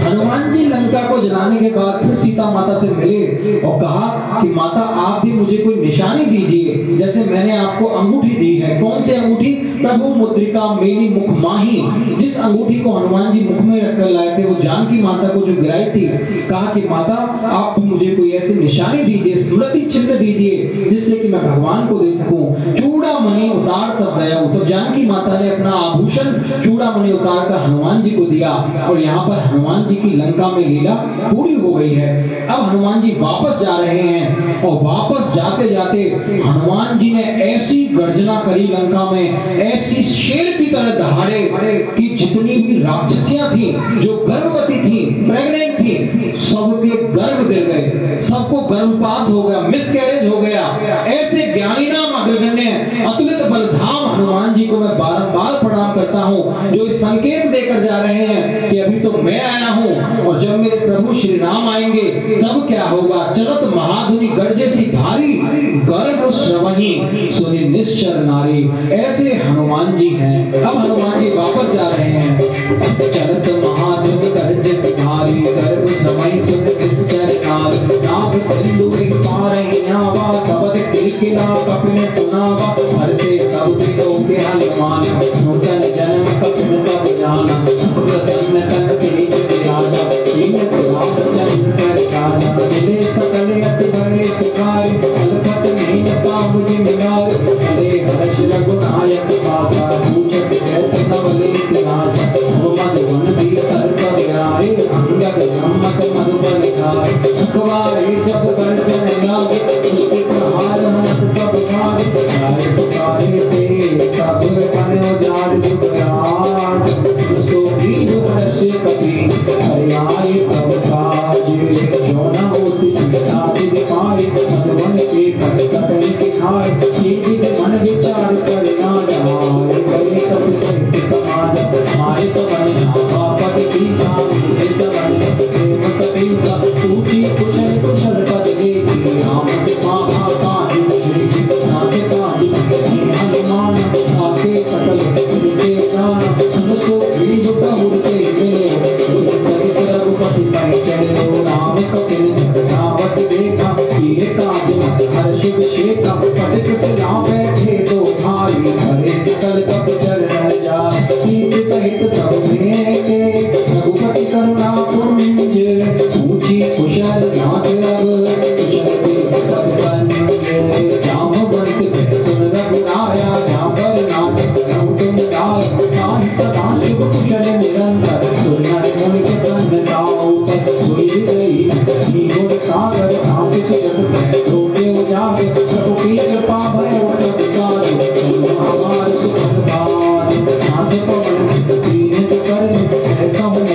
हनुमान जी लंका को जलाने के बाद फिर सीता माता से मिले और कहा कि माता आप भी मुझे कोई निशानी दीजिए, जैसे मैंने आपको अंगूठी दी है। कौन सी अंगूठी? प्रभु मुद्रिका मेरी मुख माही। जिस अंगूठी को हनुमान जी मुख में रखकर लाए थे वो जानकी माता को जो गिराई थी, कहा कि माता आप मुझे कोई ऐसी निशानी दीजिए, स्मृति चिन्ह दीजिए जिससे कि मैं भगवान को दे सकूं। चूड़ामणि उतार तब गया। तो जानकी माता ने अपना आभूषण चूड़ामणि उतार कर हनुमान जी को दिया और यहाँ पर हनुमान जी की लंका में लीला पूरी हो गई है। अब हनुमान जी वापस जा रहे हैं और वापस जाते जाते हनुमान जी ने ऐसी गर्जना करी लंका में, ऐसी शेर की तरह दहाड़े कि जितनी भी राक्षसियां थी जो गर्भवती थी, प्रेग्नेंट थी, सबके गर्भ गिर गए, सबको गर्भपात हो गया, मिसकैरेज हो गया। ऐसे ज्ञानी नाम अग्रगण्य अतुलित बलधाम हनुमान जी को मैं बारंबार प्रणाम करता हूँ, जो इस संकेत देकर जा रहे हैं कि अभी तो मैं आया हूँ और जब मेरे प्रभु श्री राम आएंगे तब क्या होगा। चलत महाधुनि गर्जे सी भारी, गर्भ श्रवही सुनि निश्चर नारी। ऐसे हनुमान जी हैं। अब हनुमान जी वापस जा रहे हैं। चलत महाधुनि गर्जे सी भारी, गर्भ श्रवही सुनि निश्चर नारी। नाभ सिंधु पारहि नावा, शब्द किलकिला कपिन सुनावा। हर से सब दिलों के हनुमान, नूतन जन्म कपिन तब जाना। प्रसन्न तन तेज विराजा, कीन सुराम चंद्र कर राजा। मिले सकल अति बड़े सुखारी, अलपत नहीं जपा मुझे मिलार। अरे हर्ष रघुनायक पासा, पूछत कहत नवले सिरासा। मधुबन भीतर सब राय, अंगद ब्रह्मक मधुबन खाए। अखबारे जब गर्जन लागे, उसके प्रहार हंस सब भागे। राय पुकारे ते सब बन उजाड़ जुगराज। सो दीन हर्ष कपि हरियाय तब काज। जो न होती सीता सिद्ध पाए, मधुबन के कट कटन के खाए। ये मन विचार कर ना जाए, करे कपि सहित समाज। मारे सबन नावापति सीसा, मिले सबन प्रेम कपीसा। टूटी कुशल कुशल पद देखी, राम कृपा भाकाहि श्री। नाथ काहि हनुमान, आके सकल उनके जान। उनको भी जुटा उड़ते मिले, सहित रघुपति पर चले। राम कपिल रावत देखा, किए काज मत हर्ष विशेखा। पथिक से ना बैठे दो भाई, हरे सकल कप चरण जाय। सीत सहित सब मेरे, रघुपति करुणा पुंज। ऊंची कुशल नाथ रघु, कुशल देव सब बंदे। जामवंत सुन रघुनाया, जाबर नाथ रघु तुम दाय। ताहि सदा शिव कुशल निरंतर, सुर नर मुनि प्रसन्न ताऊ। सोई हृदय गुण सागर, आशिष जगत रोके उजागर। प्रभु की कृपा भयो सब काज, हमार सुखद बाज। नाथ पवन दीन करनी, ऐसा मुख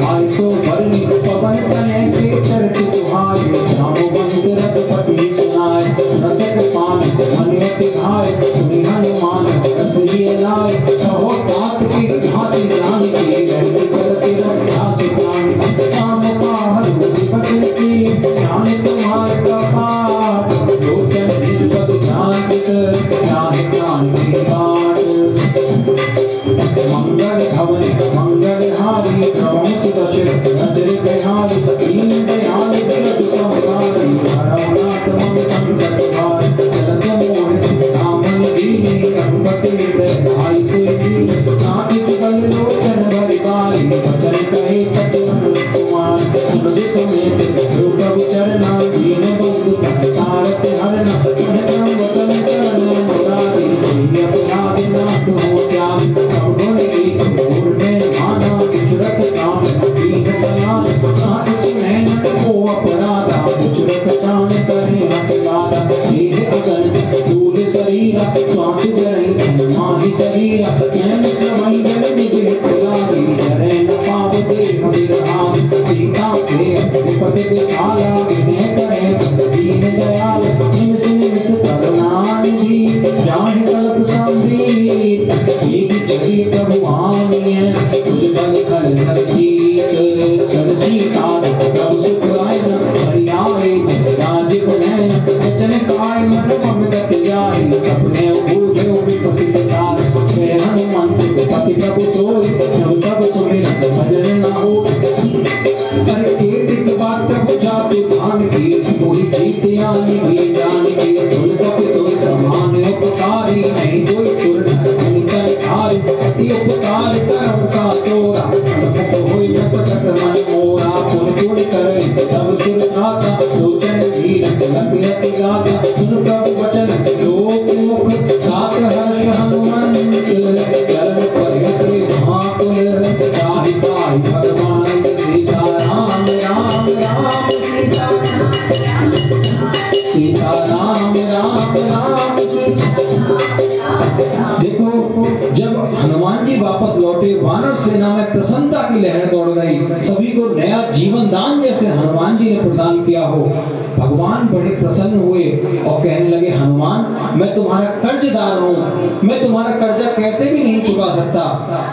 आय सो भरनी। पवन तनय के चरत सुहाए, जामवंत रघुपति सुनाए। रतन पान मन अति भाए, सुनि हनुमान रस लिए लाए। कहो तात की भांति जानकी, रहती करती रक्षा सुजान। राम पाहर विपति सी, जान तुम्हार कपाट। लोचन निष्पद जानत, जाहि ज्ञान की बाट। मंगल भवन मंगल हारी, प्रमुख दशरथ नजर बिहारी। दीन दयाल जगत संहारी, हरनाथ मम संकट हारी। चलत मोहि रामन दीनी, रघुपति हृदय आई सोई। नाथ जुगल लोचन भरि बारी, वचन कहे कपि मनुष कुमार। सुन समेत प्रभु चरना, दीन बंधु तारक हरना। कहतम वचन चरण मुरारी, अपराध नाथ हो त्याग। सब गुण एक गुण में माना, कुशरत काम दीन दयाल। नाथ सुनैनक को अपराधा, कुशरत काम करे हठवादा। देह अगन धूल शरीरा, श्वास जरहि माहि शरीरा। नैन श्रवण जन निज हित लागी, जरै न पाव देह विरहाई। सीता के विपद विशाला, विनय करे दीन दयाल। निमिष निमिष करुणा निधि, जाहि कल्प संबीत। एक जगि प्रभु आनिय, तुझ बल खल जीत। सद सीता प्रभु सुख लायन, हरियावे राजीव नयन। वचन काय मन मम गति जाहि, सपने बूझे विपति विचार। हे हनुमंत पति प्रभु सोई, जब तब सुमिरन भजन न होई। अरे एक बात प्रभु जातु ध्यान की, कोई जीत आनी भी जान की। सुन कपि सोई समान उपकारी, नहीं कोई सुर निकल सात हर्ष हनुमंत चरण पवित्र भाकुल ताहि ताहि भगवान सीता राम राम राम सीता सीता राम राम राम देखो, जब हनुमान जी वापस लौटे, वानर सेना में प्रसन्नता की लहर दौड़ गई। सभी को नया जीवन दान जैसे हनुमान जी ने प्रदान किया हो। भगवान बड़े प्रसन्न हुए और कहने लगे, हनुमान मैं तुम्हारा कर्जदार हूँ, मैं तुम्हारा कर्जा कैसे भी नहीं चुका सकता।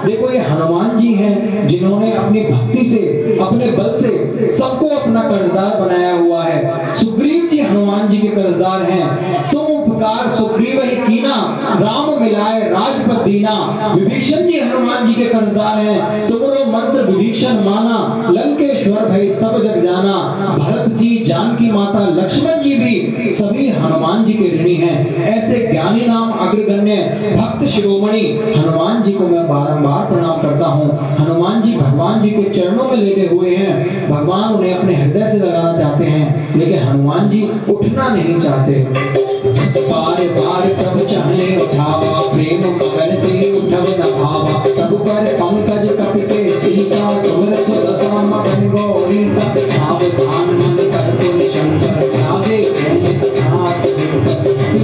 देखो, ये हनुमान जी हैं जिन्होंने अपनी भक्ति से, अपने बल से सबको अपना कर्जदार बनाया हुआ है। सुग्रीव जी हनुमान जी के कर्जदार हैं। तुम उपकार सुग्रीव ही कीना, राम मिलाए राजपद दीना। विभीषण जी हनुमान जी के कर्जदार हैं। तुमरो मंत्र विभीषण माना, लंकेश्वर भय सब जग जाना। भरत जी, जानकी माता, लक्ष्मण जी भी सभी हनुमान जी के ऋणी हैं। ऐसे ज्ञानी नाम अग्रगण्य भक्त शिरोमणि हनुमान जी को मैं बारंबार प्रणाम करता हूँ। हनुमान जी भगवान जी के चरणों में लेटे हुए हैं। भगवान उन्हें अपने हृदय से लगाना चाहते हैं, लेकिन हनुमान जी उठना नहीं चाहते। बार बार प्रभु चाहे उठावा, प्रेम मगन ते उठव न भावा। प्रभु कर पंकज कपिते सीसा, सुमर सुदशा मगन गौरीसा। सावधान मन कर पुनि शंकर, त्यागे हाथ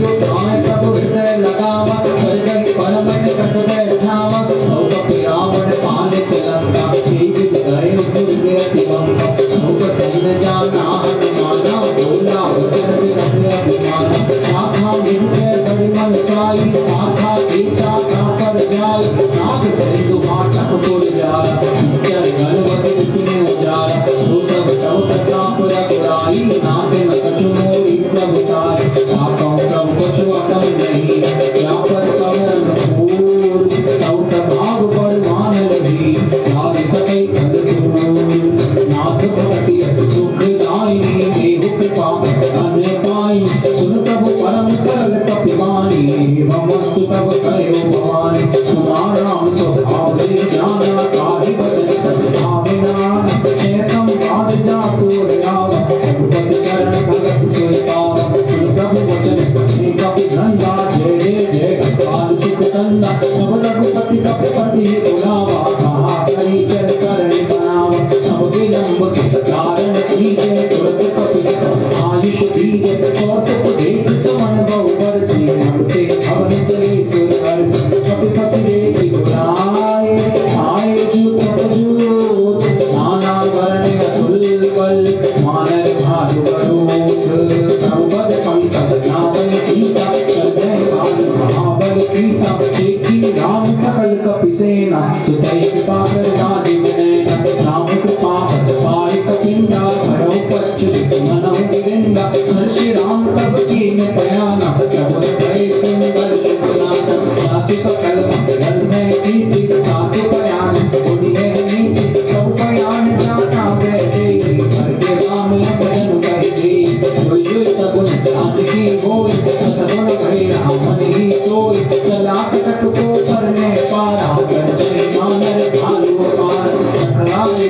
उठाए प्रभु हृदय लगावा। करजन परम निकट बैठावा, कपि रावण पालित लंका। तेज गए दुर्गे अति बंका, मुख जाना हनुमाना। बोला वचन विरह अभिमाना, शाखा मिलके बड़ी मन साई। शाखा की शाखा पर जाई, नाग सिंधु फाटक पुर जारा। जल गलवत विपिन उजारा, तो सब तव प्रताप रघुराई। नाग न कछु मोहि प्रभुताई, आपौ प्रभु कछु अकल नहीं। या पर पवन फूल, तव प्रभाव बलवान रही। नाग सकै फल दूर, नाथ भगति सुख दायिनी। देहु कृपा अन्य पाई, सुन प्रभु परम सरल कपिवानी। ममस्तु तब कयो भवानी, तुम्हारा राम स्वभाव दे जाना। काहि बदन तब भावना, ऐसम बात जा सोर आवा। रघुपति चरण भगत सोई पावा, सुन प्रभु वचन कहे कपि धंधा। जय जय जय गोपाल सुख कंदा, सब रघुपति कपिपति बुलावा। कहा करी चल करण बनावा, सब विलंब के कारण कीजे। तुरत कपि आयुष दीजे, और तुक देख सुमन बहु बरसी। मनते हवन चले सुर हर्षि, कपिपति देख बुलाए। आए जूत जूत, नाना वर्ण अतुल बल। मानव भालु बरूथ, प्रभुपद पंकज नावै सीसा। चल गए बाल महाबल कीसा, देखी राम सकल कपि सेना। तुतै कृपा कर राजीव नैना, राम कृपा पद पाय कपिंदा। भरौ पच्युत मनहु गोविंदा, हर्षि राम तब कीन बयाना। प्रभु भय सुंदर सुनाना, सासु सकल मंगल में कीर्ति। सासु बयान सुनि है नीति, सब बयान जाना गए। भरके राम लखन कहि दे, जोई जोई सगुन जानकी होय। सगुन भय रामन ही सोय, चला कटक को परने पारा। करजय मानर भालु पार, सकलाय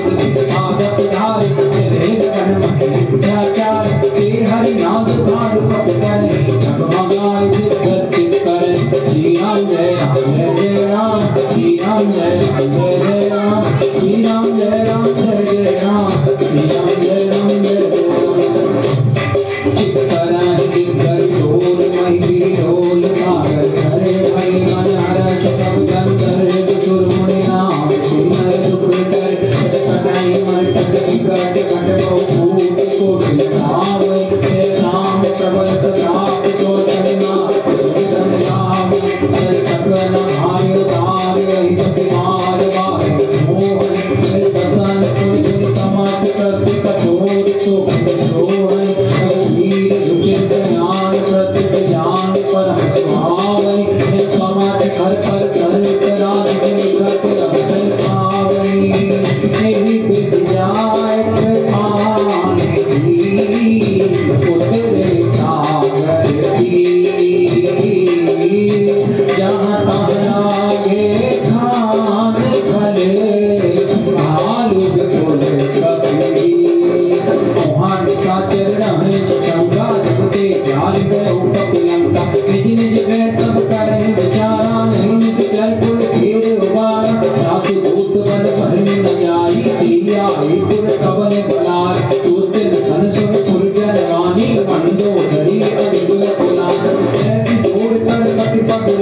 आदत धारे। चले गगन महि उठाचार, ते हरि नाद भालु कपि करे। जगमगाए दिग्गज करे, श्री राम जय राम जय जय राम। श्री राम जय राम जय जय राम। श्री राम जय राम जय जय राम। श्री राम जय राम जय जय राम। चित्तराहि दिग्गज ढोल, महि ढोल सागर करे। हरि मन हरष सब गंधर्व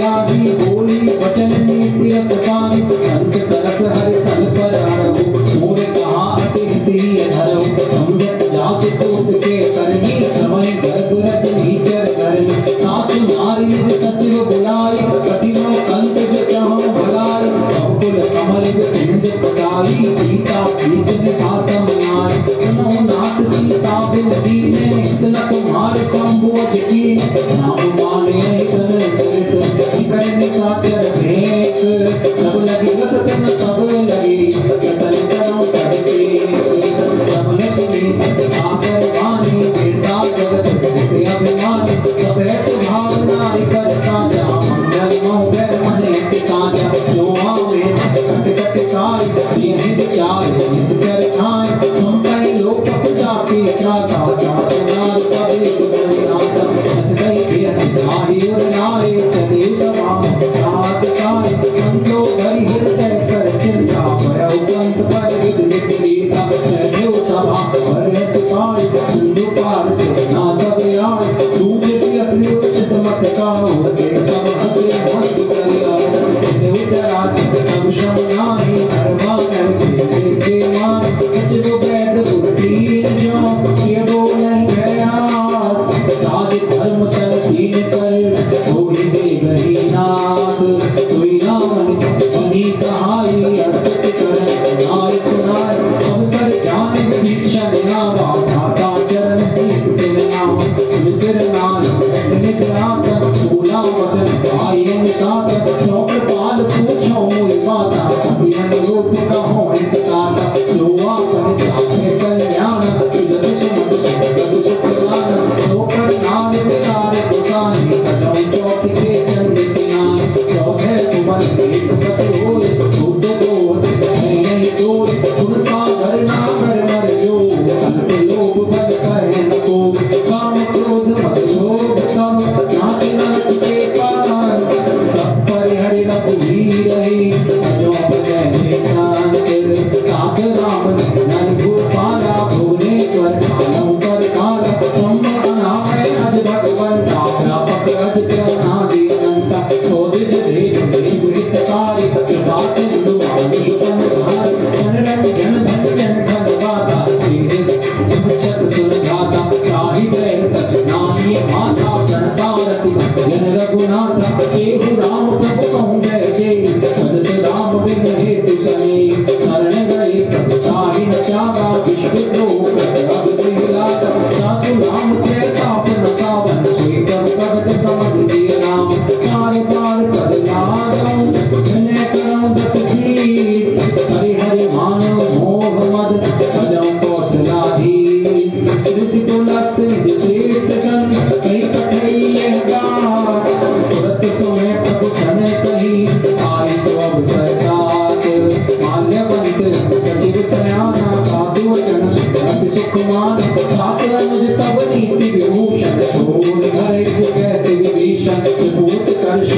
लागी बोली वचन नीति रस पानी संत तरस हरि सन पर आरहु मोर कहा अति हित धरहु समझत जासु तोत के करनी समय गर्भ रच नीचर करनी सासु नारी सचिव बुलाई कठिनो कंत चाहु भलाई अकुल कमल बिंद पटाई सीता प्रीतम सासम नाय सुनो नाथ सीता बिन दीने इतना तुम्हार संबोध कीन नाम माने कर करने काटर भेंट सब लगी रसत न सब लगी कतल करो करके सबने सुनी आकर वाणी ऐसा जगत के अभिमानी सब ऐसे भावना कर साजा मंगल मोहर मने पिताजा जो आवे कट कट काय ये विचार कर खाए तुम कई लोग जाके त्रासा जाना सभी परिणाम सदै के आई और नारे चले सवाम साथ काय संतो हरि हृदय कर चिंता भय उगंत पर विद लीला चलो सभा भरत पाई सिंधु पार से ना सब आए दूजे से अपने उचित मत काओ के सब हंसे मस्त करिया ने उतरा सब शमनाई धर्मा करके के मान सचो बैठ बुद्धि जो ये बोले गया साध धर्म चल दीन कर होई दे गही नाथ कोई नाम बनी सहाय अर्पित कर नाय सुनाय अवसर ज्ञान दीक्षा नामा माता चरण शीस के नाम विसर नाम निज आसन भूला वचन आई अनुसार चौक पाल पूछो मोई माता बिन रूप का हो इंतकाता लोआ पर जाके कल्याण तुझ सुमत सब सुखवान लोकर नाम विचार दुकानी बजाऊं चौक के चंद किनान चौथे तुमन एक पति होए बुद्ध दो नहीं दो गुण सागर ना कर मर जो अल्प लोभ बल कहे न को काम क्रोध मत लोभ सब नाच नरक के पार सब पर हरि रघुवीर रही जो बजै शांत साध राम नन गोपाला भुवनेश्वर कालम पर काल तुम नाम अज भगवन व्यापक अज त्रिनादि अनंता चौदिज देश देव हितकारी कृपा सिंधु वाणी संहार जनरत जन धन जन धन गाता तेरे चक सुलझाता साहि ग्रह तक नामी माता प्रणतारति जन रघुनाथ केहु राम प्रभु कहूँ जय जय सदत राम बिन हेतु सने शरण गए प्रभु साहि न चागा विश्व लोक अब दिलाता सासु राम के ताप न सावन सोई कर भगत समझ दिए राम चार पार कर लादो जने करम दस सीत हरि हरि मानव मोह मद भजौ कौशलाधी ऋषि तुलस्त विशेष सन कई कठैये गात तुरत सुने प्रभु सन कही आई सो अब सरकार माल्यवंत सचिव सयाना साधु वचन अति सुखमान साकर मुझ तब नीति विभूषण छोड़ हरे कहते विभीषण भूत कर्ष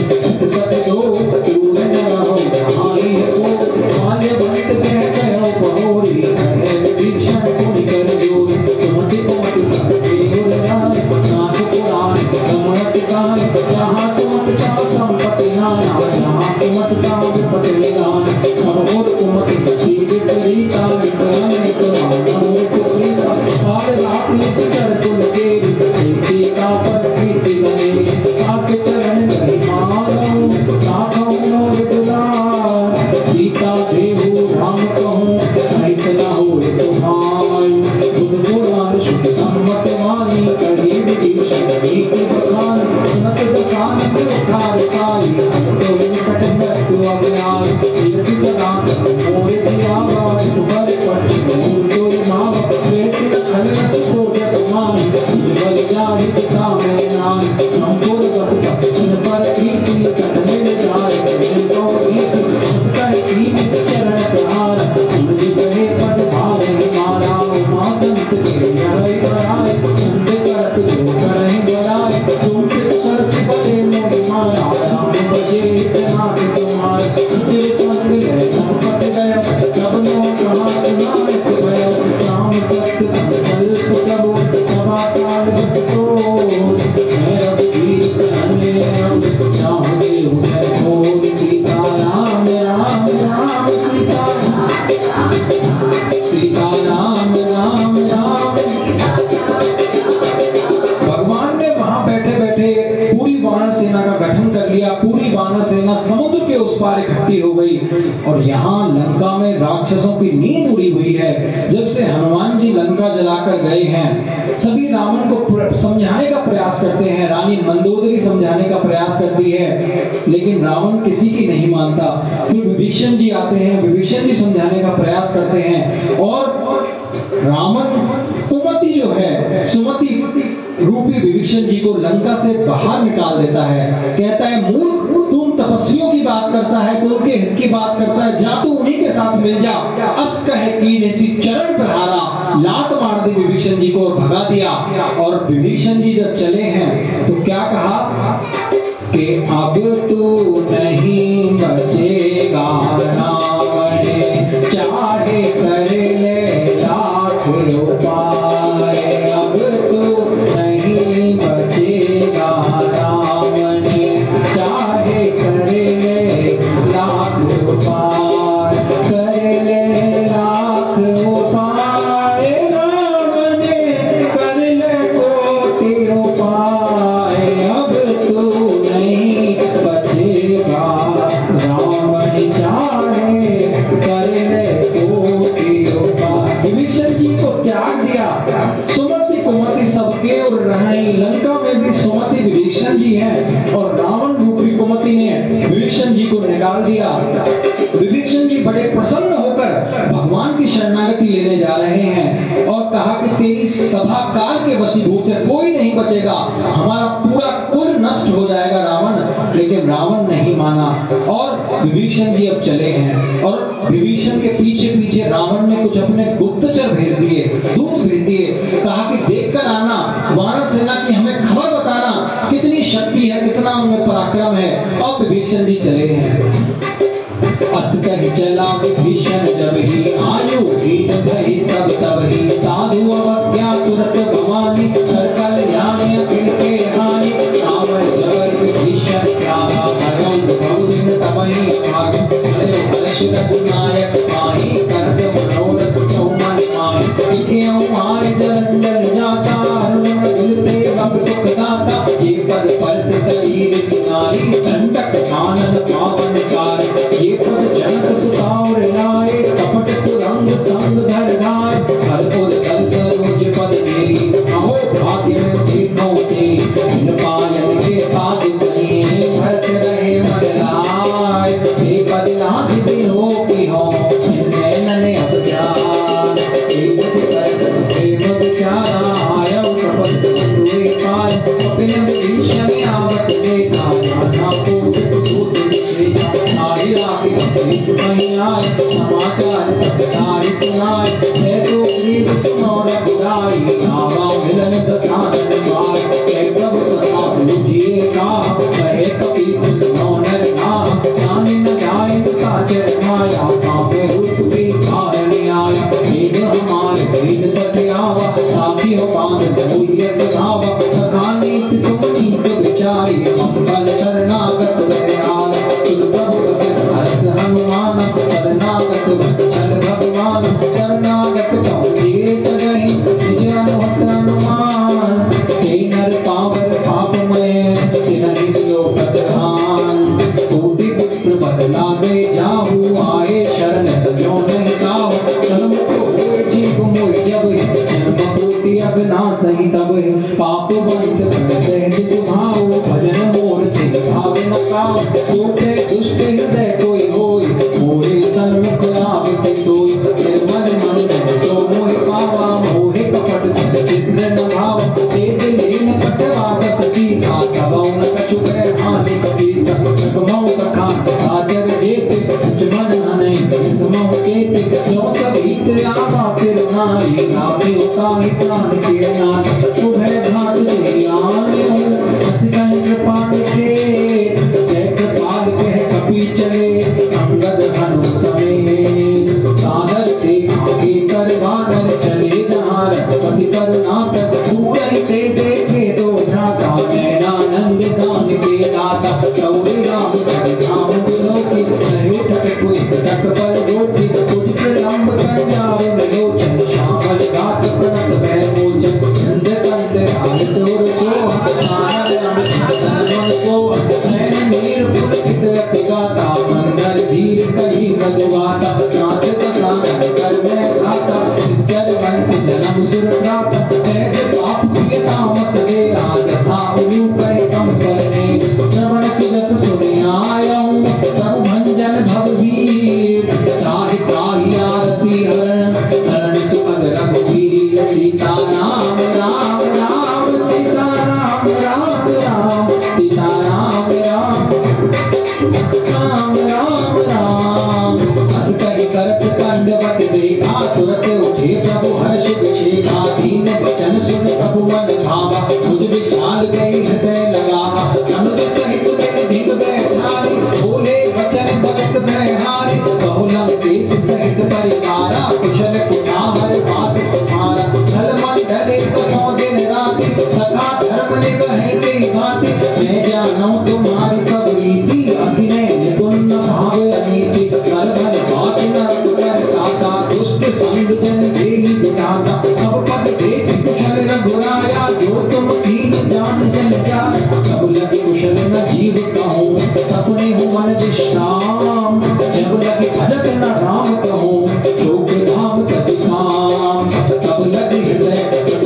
सत दो दूर न रहो नहाई हो माल्यवंत कहते हो बहोरी कहे विभीषण पुनि कर जोर सुमति कुमति सत्य गुण गाय नाथ पुराण कमत गाय जहाँ तुमत का संपत्ति नाना जहाँ तुमत का विपत्ति निदान सब और कुमति गति विपरीता विकरण मानव कुप्रीता पार रापी सिकर कुल केरी सीता पर प्रीति बने ताके चरण गई मानव ताकौ मोर दुलार सीता देहु राम कहूँ ऐतला होए तुम्हाय बुध पुराण शुभ सम्मत वाणी कही विभीषण नीति बखान सुनत दसानंद उठार साई तो निकट मृत्यु अज्ञान वानर सेना समुद्र के उस पार इकट्ठी हो गई और यहाँ लंका में राक्षसों की नींद उड़ी हुई है। जब से हनुमान जी लंका जलाकर गए हैं, सभी रावण को समझाने का प्रयास करते हैं, रानी मंदोदरी समझाने का प्रयास करती है, लेकिन रावण किसी की नहीं मानता। फिर विभीषण जी आते हैं, विभीषण जी समझाने का प्रयास करते हैं और रावण कुमति जो है, सुमति रूपी विभीषण जी को लंका से बाहर निकाल देता है। कहता है, मूर्ख, तुम तपस्वियों की बात करता है, तो उनके हित की बात करता है, जा तू उन्हीं के साथ मिल जा। अस कहे कीन ऐसी चरण प्रहारा, लात मार दी विभीषण जी को और भगा दिया। और विभीषण जी जब चले हैं तो क्या कहा कि अब तू नहीं बचेगा रावण, चाहे कर ले लाख उपाय, अब तू नहीं बचेगा रावण, चाहे कर ले लाख उपाय, कर ले लाख उपाय, रावण कर ले कोटि उपाय, अब तू नहीं बचेगा रावण, चाहे कर ले कोटि उपाय। विभीषण जी को त्याग दिया, सुमति कुमति सबके और रही। लंका में भी सुमति विभीषण जी हैं और रावण रूपी कुमति ने विभीषण जी को निकाल दिया। विभीषण जी बड़े प्रसन्न होकर भगवान की शरणागति लेने जा रहे हैं और कहा कि तेरी सभा काल के वशीभूत है, कोई नहीं बचेगा, हमारा पूरा कुल नष्ट हो जाएगा रावण। लेकिन रावण नहीं माना और विभीषण जी अब चले हैं और विभीषण के पीछे पीछे रावण ने कुछ अपने गुप्तचर भेज दिए, दूत भेज दिए, कहा कि देख कर आना, वानर सेना की हमें खबर बताना, कितनी शक्ति है, कितना उनमें पराक्रम है। अब विभीषण जी चले हैं। अस कहि चला विभीषण जब ही आयु, दीन भई सब तब ही, साधु अवज्ञा तुरत भवानी, कर कल्याण अखिल के हानि, रावण जबर विभीषण त्यागा, भयं बहुदिन तब ही भाग, भयो हर्ष रघुनायक पाहि, करत मनोरथ चौमन माहि, लिखियो आय जलंधर जाता, हनुमत तुल सेवक सुख दाता, ये पद परस शरीर सुनाई, दंडक कानन पावन कार, ये पद जनक सुतावर लाए, कपट तुरंग संग धर गाय, हरपुर सब सरोज पद मेरी, अहो भाग्य में तीनों ते, इन पालन के पाद बने, भरत रहे मन लाय, ये पद लाख दिन हो की हो, इनमें नने अब जान, एक प्रेम विचारा आयो कपट हुए पार, कपिल विभीषण आवत देखा, नाना पूत पूत देखा, आहि आहि कहीं आए, समाचार सबताई सुनाए, ऐसो प्रीत सुनो रघुराई, नावा मिलन दसानन पाय, कह प्रभु सदा पूजिए का, कहे कपीस सुनो नर नाम, जान न जाए साचर माया, कामे रूप भी कारण आया, वेद हमारे वेद सत्यावा, साथी हो बांध बहुल्य सधावा, सखानीत तुम नीत विचारी, मंगल शरणागत दयाल, तुम प्रभु वचन हर्ष हनुमान, शरणागत वत्सल भगवान, शरणागत कौंतेय जगहि, निज अनुहत हनुमान, हे नर पावर पापमय, तिन्हि दियो प्रधान, कोटि पुत्र बदला गए जाहु, आए शरण तजो नहीं ताहु, जन्म को जीव मोहि जब जन्म कोटि अविनाशहि तब, पाप बंध कर सहज सुभाव, भजन मोर ते भाव न काव, छोटे दुष्ट हृदय कोई होई, मोरे सन्मुख आवे सोई, निर्मल मन में सो मोहि पावा, मोहे कपट चित्र न भाव, तेज लेन पटवा कस सीसा, तबौ न कछु करै हानि कपीसा, सकमौ सखान साजर जेते, मन हनै समौ केते, जो सब हित आवा सिर नारी, गावे उताहि प्राण के नाथ, सुभय भात तेरी आने, हस कहि कृपा के, जय कृपाल कह कपि चले, अंगद हनु समेत, राम राम राम। हंस कर करत दंडवत देखा, तुरत उठे प्रभु हर्ष विशेखा। दीन वचन सुन प्रभु मन भावा, मुझ विशाल गई हृदय लगावा। अनुज सहित दिन धिक बैठाई, बोले वचन भगत बलिहारी। बहुलम देश सहित परिवारा, कुशल कुमार वास तुम्हारा। छल मंडले कसो दिन राति, सखा धर्म निगहे की भांति। मैं जानूं तुम्हारी सब रीति, अभिनय निपुण भाव अनीति। कर भल बात नरक कर दाता, दुष्ट संग जन देहि विधाता। सब पद देख कुशल रघुराया, जो तुम कीन जान जन जाय। सब लगे कुशल न जीव कहूँ, सपने हो मन विश्राम। जब लगे भजत न राम कहूँ, शोक धाम कति काम। तब लगे हृदय प्रकट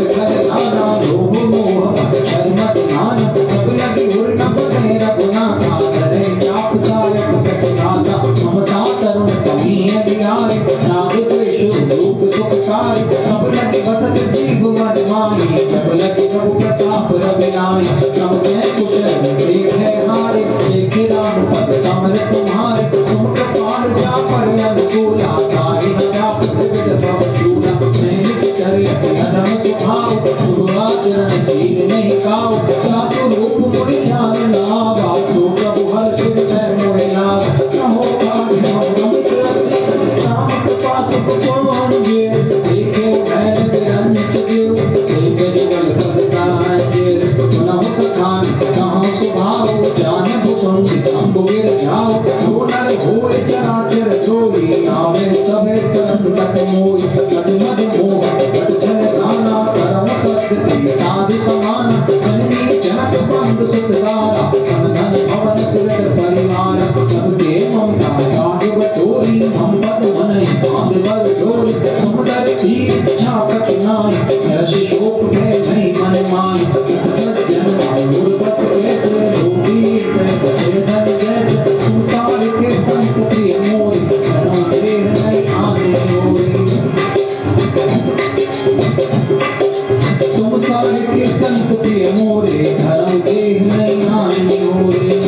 नाना, लोभ मोह मत्सर मत ध्यान। तब लगे उर न बसे रघुनाथा, धरे चाप सायक कटनाथा। ममता तरुण कमी अधियारी, नाग द्वेष रूप सुखकारी। तब लगे बसत जीव मन माही, जब लगे प्रभु प्रताप रविनाई। तब मैं कुशल देखे हारे, देखे राम पद कमल तुम्हारे। तुम कृपाल जा पर अनुकूला, साहि न व्याप त्रिविध भव शूला। मैं निश्चर्य धर्म सुभाव, गुरुआचरण कीन नहीं काऊ। सासु रूप मुनि ध्यान लावा, जो प्रभु हर्ष हृदय मोहि लावा। कहो काज हम अमित रसे, राम कृपा सुख कौन जे। देखे भैल बिरंच देव, देख जीवन पद कांजे। सुनहु सखान कहाँ सुभाव, जानहु तुम अम्बु गिर जाओ। जो नर होए चराचर जोई, आवे सभे संकट मोई। मद मद मोह बट छल गाना, करम सत्य साधु समान। जननी जनक बंधु सुत दारा, धन धन भवन सुरत परिवार। सबके ममता लाग बटोरी, हम पद मनहि बांध बर डोरी। समुदर तीर इच्छा कठिनाई, रस शोक भय नहीं मन माई। सज्जन आयुर बस कैसे, लोभी बसे धन जैसे। संसार के संत प्रिय मोरी, धनों देह नहीं आने ओरी। संसार के संत प्रिय मोरे, धर्म देह नहीं आने ओरे।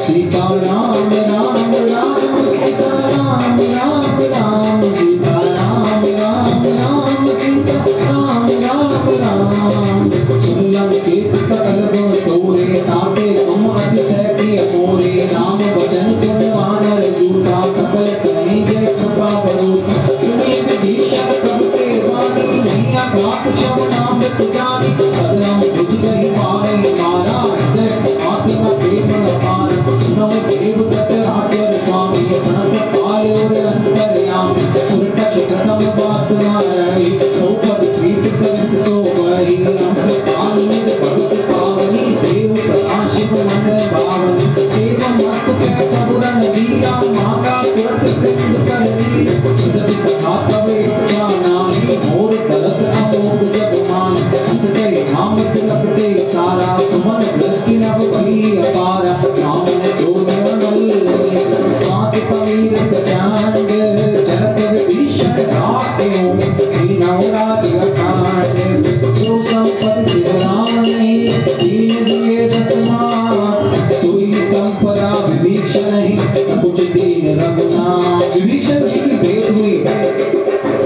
सीता राम राम राम, सीता राम राम राम। सीता राम राम राम, सीता राम राम राम। सुनलम केस सकल गुण तोरे, ताटे तुम अतिशय प्रिय मोरे। राम वचन सुन वानर जूठा, सकल तुम्हें जय कृपा बरूठा। सुनी विभीषण प्रभु के वाणी, नहीं अगाध शव नाम जानी। सदरम बुझ गई पारे मारा, हृदय आत्मा प्रेम अपार। सुनो देव सचराचर स्वामी, प्रणत पाले और अंतर्यामी। सुरटक प्रथम वासना रही, चौपद प्रीत सहित सो बही। अमृत काल निज भगत पावनी, देव प्रकाश शिव मन भावनी। देव मस्त कह कबुरन वीरा, मांगा तुरत सिंध कर वीर। जब सखा तब इच्छा नामी, मोर तरस अमोघ जग मान। हंस गए नाम तिलक ते सारा, तुमन दृष्टि नभ वही अपारा। राम ने दो निर्मल पांच समीर प्रचंड, जरत विभीषण घाटियों, दीनौ राज अखांड। जो संपत सिर राम नहीं, दीन दिए दसमान। सोई संपदा विभीषण नहीं, कुछ दीन रघुनाथ। विभीषण जी की भेंट हुई,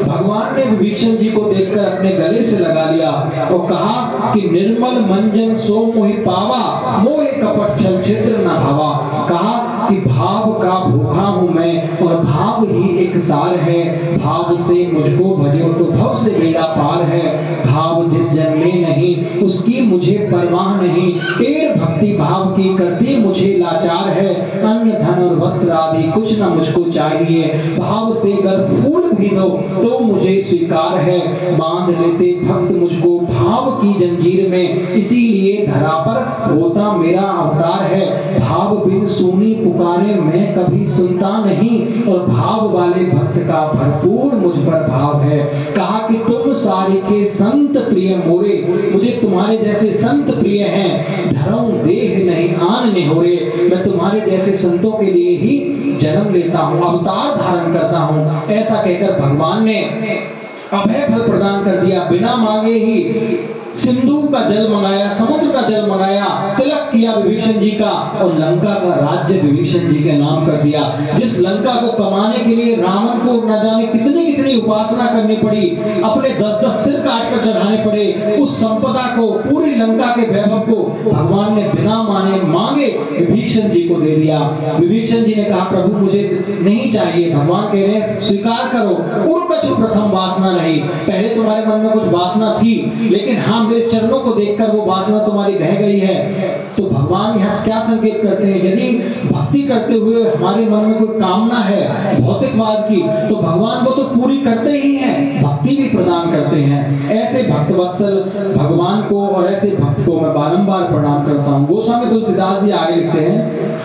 भगवान ने विभीषण जी को देखकर अपने गले से लगा लिया और कहा कि निर्मल मंजन सो मोहि पावा, मोहे कपट छल छिद्र न भावा। कहा कि भाव का भूखा हूं मैं और भाव ही एक सार है। भाव से मुझको भजो तो भव से बेड़ा पार है। भाव जिस जन में नहीं, उसकी मुझे परवाह नहीं। टेर भक्ति भाव की करती मुझे लाचार है। अन्न धन और वस्त्र आदि कुछ न मुझको चाहिए। भाव से अगर फूल भी दो तो मुझे स्वीकार है। बांध लेते भक्त मुझको भाव की जंजीर में, इसीलिए धरा पर होता मेरा अवतार है। भाव बिन सुनी पुकारे मैं कभी सुनता नहीं, और भाव वाले भक्त का भरपूर मुझ पर भाव है। कहा कि तुम सारे के संत प्रिय मोरे, मुझे तुम्हारे जैसे संत प्रिय हैं। धरऊं देह नहीं आन निहोरे, मैं तुम्हारे जैसे संतों के लिए ही जन्म लेता हूँ, अवतार धारण करता हूँ। ऐसा कहकर भगवान ने अभय फल प्रदान कर दिया। बिना मांगे ही सिंधु का जल मंगाया, समुद्र का जल मंगाया, तिलक किया विभीषण जी का और लंका का राज्य विभीषण जी के नाम कर दिया। जिस लंका को कमाने के लिए रावण को न जाने कितनी कितनी उपासना करनी पड़ी, अपने 10-10 सिर काट कर चढ़ाने पड़े, उस संपदा को, पूरी लंका के वैभव को भगवान ने बिना मांगे विभीषण जी को दे दिया। विभीषण जी ने कहा प्रभु मुझे नहीं चाहिए। भगवान कह रहे हैं स्वीकार करो, उर्कछु प्रथम वासना नहीं। पहले तुम्हारे मन में कुछ वासना थी, लेकिन हाँ मेरे चरणों को देखकर वो वासना तुम्हारी बह गई है। तो भगवान यहाँ क्या संकेत करते हैं, यदि भक्ति करते हुए हमारे मन में कोई कामना है भौतिकवाद की, तो भगवान वो तो पूरी करते ही हैं, भक्ति भी प्रदान करते हैं। ऐसे भक्तवत्सल भगवान को और ऐसे भक्त को मैं बारंबार प्रणाम करता हूँ। गोस्वामी तुलसीदास जी आगे लिखते हैं,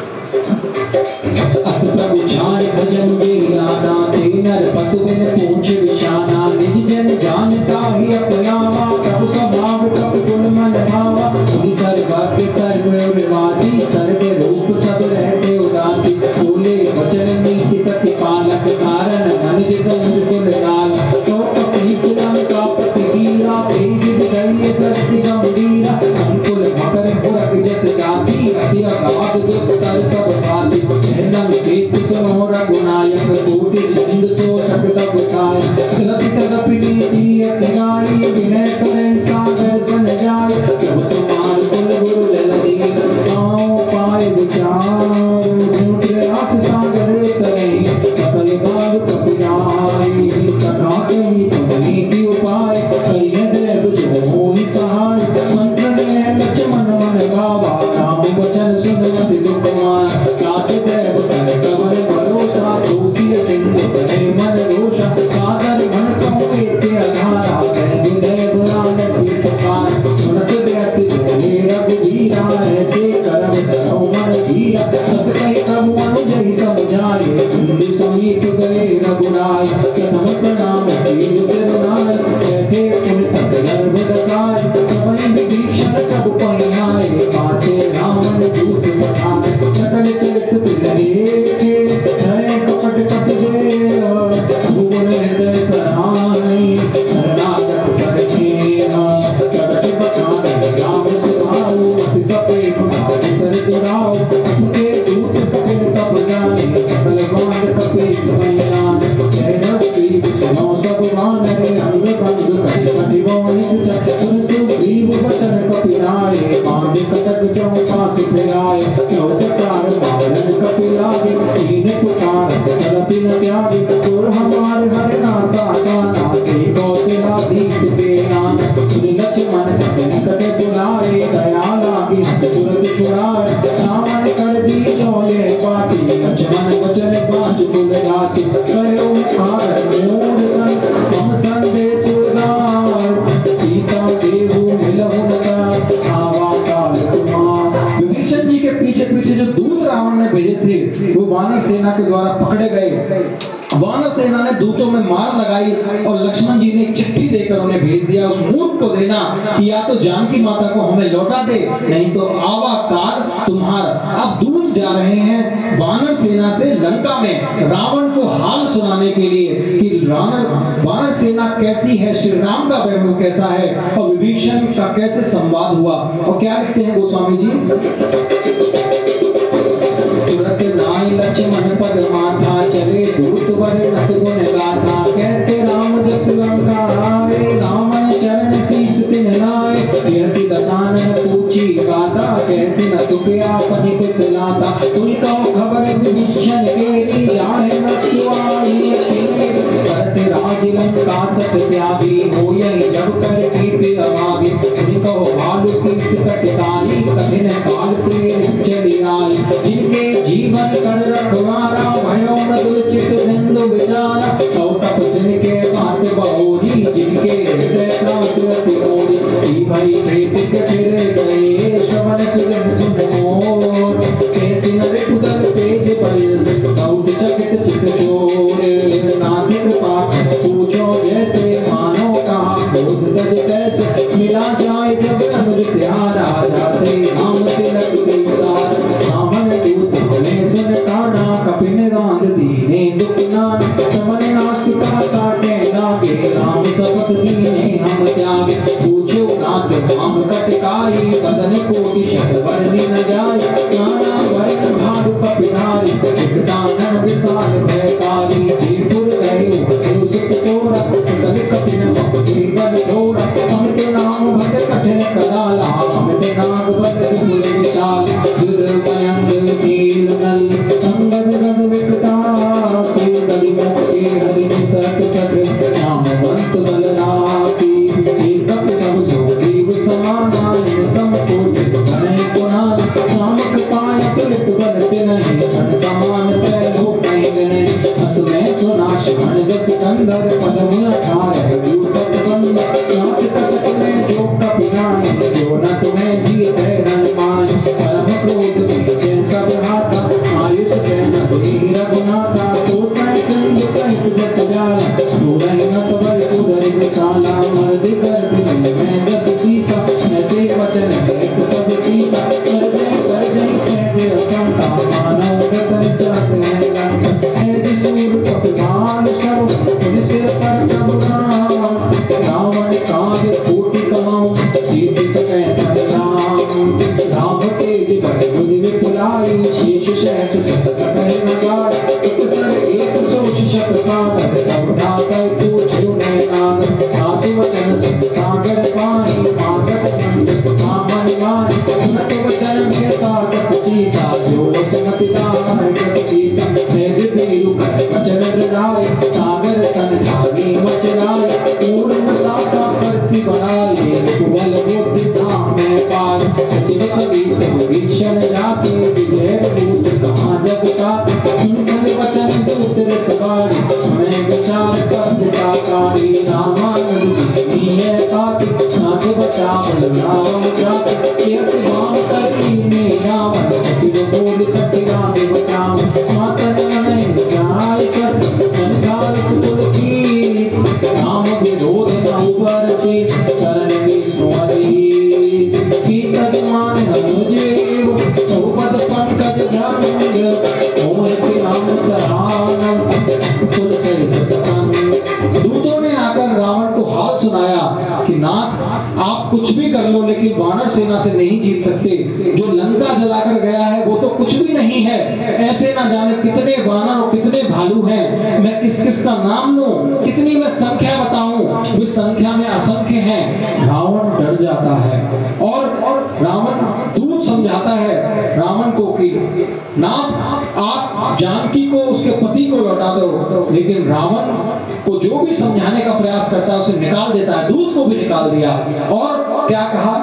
अस प्रभु छाड़ भजन गिरियाना, नर पशु बिन पूछ विशाना, निज जन जानता ही अपनावा, प्रभु स्वभाव प्रभु गुण मन भावा, तुझी सर्वज्ञ सर्वनिवासी, सर्व रूप सब रहते उदासी, बोले वचन नीति प्रतिपालक, कारण मन जित निर्गुण लाल, तो कपि लंका पति वीरा, तेज दैन्य दृष्टि गंभीरा, अंकुल मकर पुरख जस जाति, अति अगाध दुष्कर सब भाति, हेलम केस सुनो रघुनायक, कोटि सिंधु सो सकत बुझाय, कलपि कलपि नीति अति गाई, विनय करे सागर सन जाय, प्रभु तुम्हार कुल गुरु जलधि, पाँव पाए विचार, प्रयास सागर तरे, सकल बाग कपिराई, सखा कही तुम्हें उपाय, करियत रब जो ही सहाय, मंत्र में लक्ष्मण मन गावा, राम वचन सुन मति दुख मान, काटे देव कर कमल भरोसा, दोषी सिंधु करे मन रोषा, सागर मन कहूँ एते अधारा, कहु देव रान पुकार, सुनत व्यस्त जोहे रघुवीरा, ऐसे करम धरो मन धीरा, सत कहि प्रभु अनुजहि समझाए, सिंधु समीप गए रघुराय, प्रथम प्रणाम देव सिरनाय, बैठे पुर तक गर्भ दसाय, समय विभीषण कब पहियाए, पाछे रावण दूत पठाए, सकल चरित तिलरेखे, हरे कपट कट दे, भुवन हृदय सराय, शरणागत कर खेला, जगत बचाने राम सुभाऊ, अति सपेत भाग सर दुराऊ, उनके दूत कपिल तब जाने, सकल बांध कपि समयान, जय जगदीश सुनो सब वानर, अंग भंग कहि कहि बोहित चक्र, सुग्रीव वचन कपिराए, पांडु कटक चौपास फिराए, चौपकार बारण कपिलागे, तीन पुकार कलपि न त्यागे, तुर हमार हर नासा गाना, ते कौशलाधीश बेना, तुर लक्ष्मण निकट बुलाए, दया लागे तुरंत छुड़ाए, सामन कर दी जो ये पाटी, लक्ष्मण वचन पांच कुल गाती, करो कार मोर सन हम संदेश उदार, सीता देहु मिलहु नता, आवा काल कुमार। विभीषण जी के पीछे पीछे जो दूत रावण ने भेजे थे वो वानर सेना के द्वारा पकड़े गए। वानर सेना ने दूतों में मार लगाई और लक्ष्मण जी ने चिट्ठी देकर उन्हें भेज दिया उस मूर्ख को देना कि या तो जानकी माता को हमें लौटा दे, नहीं तो आवा काल तुम्हारा। अब दूत जा रहे हैं वानर सेना से लंका में रावण को हाल सुनाने के लिए कि वानर सेना कैसी है, श्री राम का वैभव कैसा है और विभीषण का कैसे संवाद हुआ। और क्या लिखते हैं गोस्वामी जी, तुरंत नाई लक्ष्मण पद माथा, चले दूत बड़े नत गुण गाथा, कहते राम जस लंका आए, रावण चरण शीस तिन लाए, कैसी दसानन पूछी गाथा, कैसी न सुखिया पति कुशलाता, तुम तो खबर विभीषण केरी, जाहे मृत्यु आई अकेले, करते राज लंका सत त्यागी, हो यही जब कर कीर्ति अभागी, तुम तो भालु किस कटकारी, कठिन काल प्रेम चली आई, जिनके जीवन कर रखवारा, भयो न दुर्चित सिंधु विचारा, तो तप सिर के बात बहोरी, जिनके हृदय त्रास अति मोरी, भई प्रीति के फिर गए, श्रवण सुगंध सुन मोर, कैसी नर उदर तेज बल, दौड़ चकित चित चोर, नाथ कृपा पूछो जैसे, मानो कहा क्रोध गज कैसे, मिला जाए जब अनुज त्यारा, जाते नाम तिलक के साथ, रावण दूत हमें सुन काना, कपिन रांध दीने दुख नान, समन नासिका काटे लागे, राम शपथ दीने हम त्यागे, पूछो नाथ भालू हैं, मैं किस किस का नाम लूं, कितनी मैं संख्या बताऊं, इस संख्या में असंख्य हैं। रावण डर जाता है और रावण दूत समझाता है रावण को कि नाथ आप जानकी को उसके पति को लौटा दो, लेकिन रावण को जो भी समझाने का प्रयास करता है उसे निकाल देता है, दूत को भी निकाल दिया। और क्या कहा,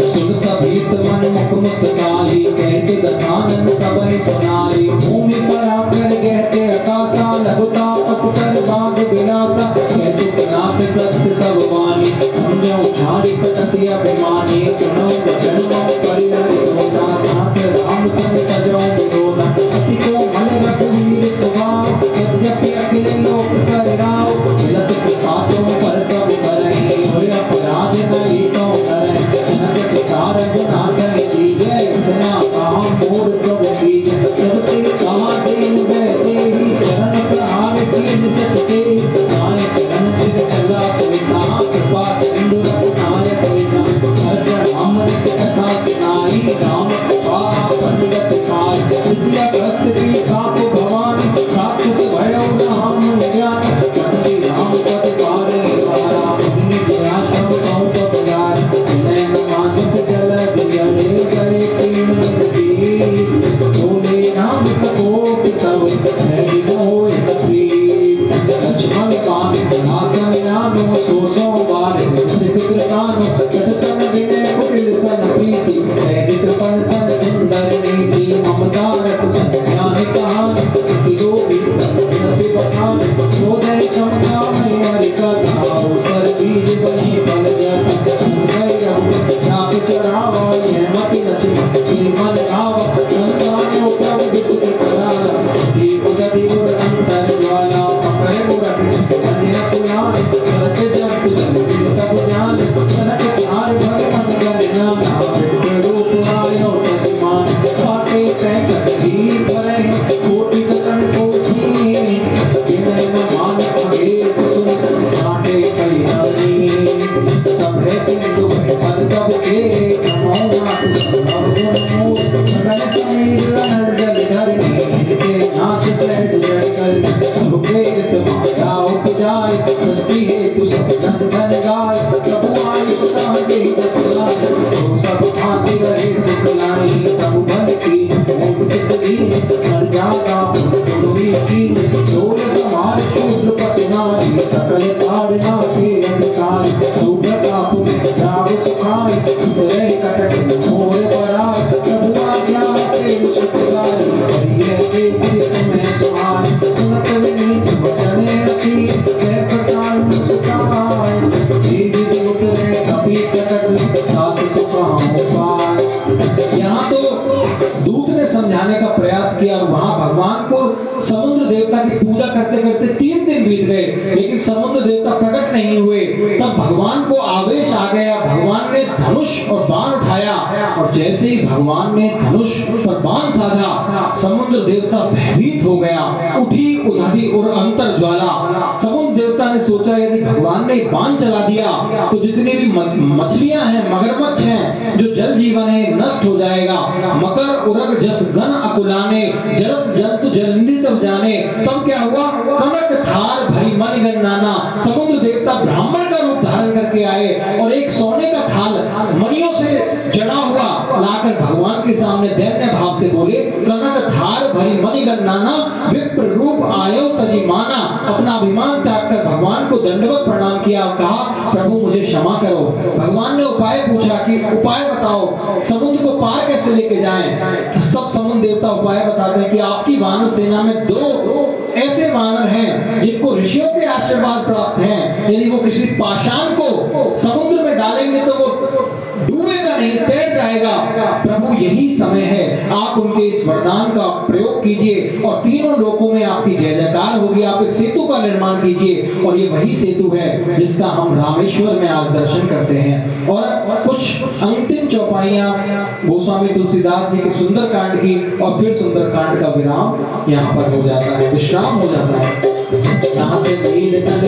सुन सभी मन मुख मुस्काई, कहते दशानन सबहि सुनाई, भूमि पर आकर कहते आकाशा, लघुता पथ कर बाग विलासा, कह सुखनाथ सत्य सब वाणी, समझो झाड़ी कटति अभिमानी, सुनो वचन मम परिहरि सोता, ठाठ राम संग तजो विरोधा, अति को मन रघुवीर सुभाव, यद्यपि अखिल लोक परिराव, मिलत पिताओं पर कब करहि, होय अपराध नहीं तो करहि, जनक पिता रघुनाथ कीजय, इतना कहा मोर प्रभु कीजय, जब ते कहा दीन बैठे ही, चरण प्रहार कीन सकते, आए चरण सिर चला कोई ना, कृपा सिंधु रघुनाय कोई ना, हर अमृत कथा सुनाई, राम कृपा पंडित पाल, इसलिए भक्त की साप भवानी, राक्षस भयो न हम ज्ञान, पंडित राम पद पारे पारा, मुनि दया सब कहूँ पद गाय, नैन मानस जल दियले करे कीन नदी, बोले राम सकोप तब है होय कपी, लक्ष्मण कान आसन नानो सोसो बारे, सिख कृतानो कट सन विनय कुटिल सन प्रीति, सैजित पन सन सुंदर नीति, ममता रत सन ज्ञान कहान, तिलोकी सत्य बखान, सोदय समता में हरिका धाओ, सर बीज बनी फल जत, संगयम नाप चढ़ावा, यह मति लक्ष्मण मन गावा, संतानो प्रभु विष्णु कराला, दीप गति गुर अंतर ज्वाला, पकड़ मुरति अन्य पुराण, सत्य जप जन तब ज्ञान, सनक धार भर मन गणना, नाम रूप आयो तजमान, पाटे पैकत ही भरे, कोटि कतन कोसी, विनय मान महेश सुन, पाटे कई हरि, सभे सिंधु पद कब के, नमो नाथ सब गुण, सकल समीर नर जल धरनी, इनके नाथ सहज जय कर, सबके हित माता उपजाय, सृष्टि हेतु सब धन धन गाय, प्रभु आयु ताहि दसलाय, तो सब भांति रहे सुख लाई, सब भल की मोक्ष सिद्ध दीन, हर जागा गुरुवी की, डोल समार शूद्र पति नारी, सकल ताड़ना के अधिकार, सुप्रताप में जाग सुखाय, रहे कटक मोर पराय, प्रभु आज्ञा प्रेम सुख गाय, हरिये के कृष्ण में सुहाय, सुनत विनीत वचन रति, जय प्रकार मुस्काय, जीव जी उतरे कपि कटक, साथ सुखाओ पाय। यहाँ तो दूत ने समझाने का प्रयास किया और वहां भगवान को समुद्र देवता की पूजा करते करते 3 दिन बीत गए, लेकिन समुद्र देवता प्रकट नहीं हुए। तब भगवान को आवेश आ गया, भगवान ने धनुष और बाण उठाया और जैसे ही भगवान ने धनुष पर बाण साधा, समुद्र देवता भयभीत हो गया, उठी उधड़ी और अंतर ज्वाला। समुद्र देवता ने सोचा यदि भगवान ने बाण चला दिया तो जितनी भी मछलियां हैं, मगरमच्छ हैं, जो जल जीवन है, नष्ट हो जाएगा। मकर उरग जस गण अकुलाने, जलत जंतु जलंदी तब जाने। तब क्या हुआ, कनक थार भरी मन गणनाना, समुद्र देवता ब्राह्मण का रूप धारण करके आए और एक सोने का थाल मणियों से जड़ा हुआ लाकर भगवान के सामने दैन्य भाव से बोले, कनक थार भरी मणि गणनाना, विप्र रूप आयो तजी माना। अपना अभिमान त्याग कर भगवान को दंडवत प्रणाम किया और कहा, प्रभु मुझे क्षमा करो। भगवान ने उपाय पूछा कि उपाय बताओ, समुद्र को पार कैसे लेके जाएं। सब समुद्र देवता उपाय बताते हैं कि आपकी वानर सेना में 2 ऐसे वानर हैं जिनको ऋषियों के आशीर्वाद प्राप्त हैं। यदि वो किसी पाषाण को समुद्र में डालेंगे तो वो डूबेगा नहीं, तैर जाएगा। प्रभु यही समय है, आप उनके इस वरदान का प्रयोग कीजिए और तीनों लोकों में आपकी जय जयकार होगी। आप एक सेतु का निर्माण कीजिए और ये वही सेतु है जिसका हम रामेश्वर में आज दर्शन करते हैं। और कुछ अंतिम चौपाइयां गोस्वामी तुलसीदास जी के सुंदरकांड की और फिर सुंदरकांड का विराम यहाँ पर हो जाता है, विश्राम हो जाता है।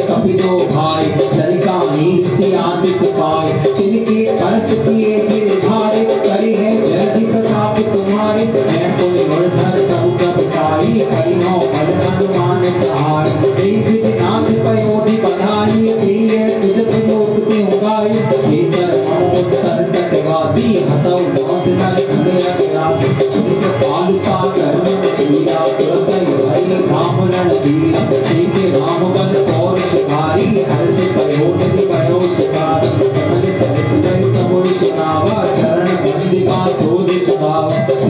कपिलो भाई ललिका नीर सी आसित पाए, तिनके परस किए गिर भारे, करी है जय प्रताप तुम्हारे, मैं कोई वर्धन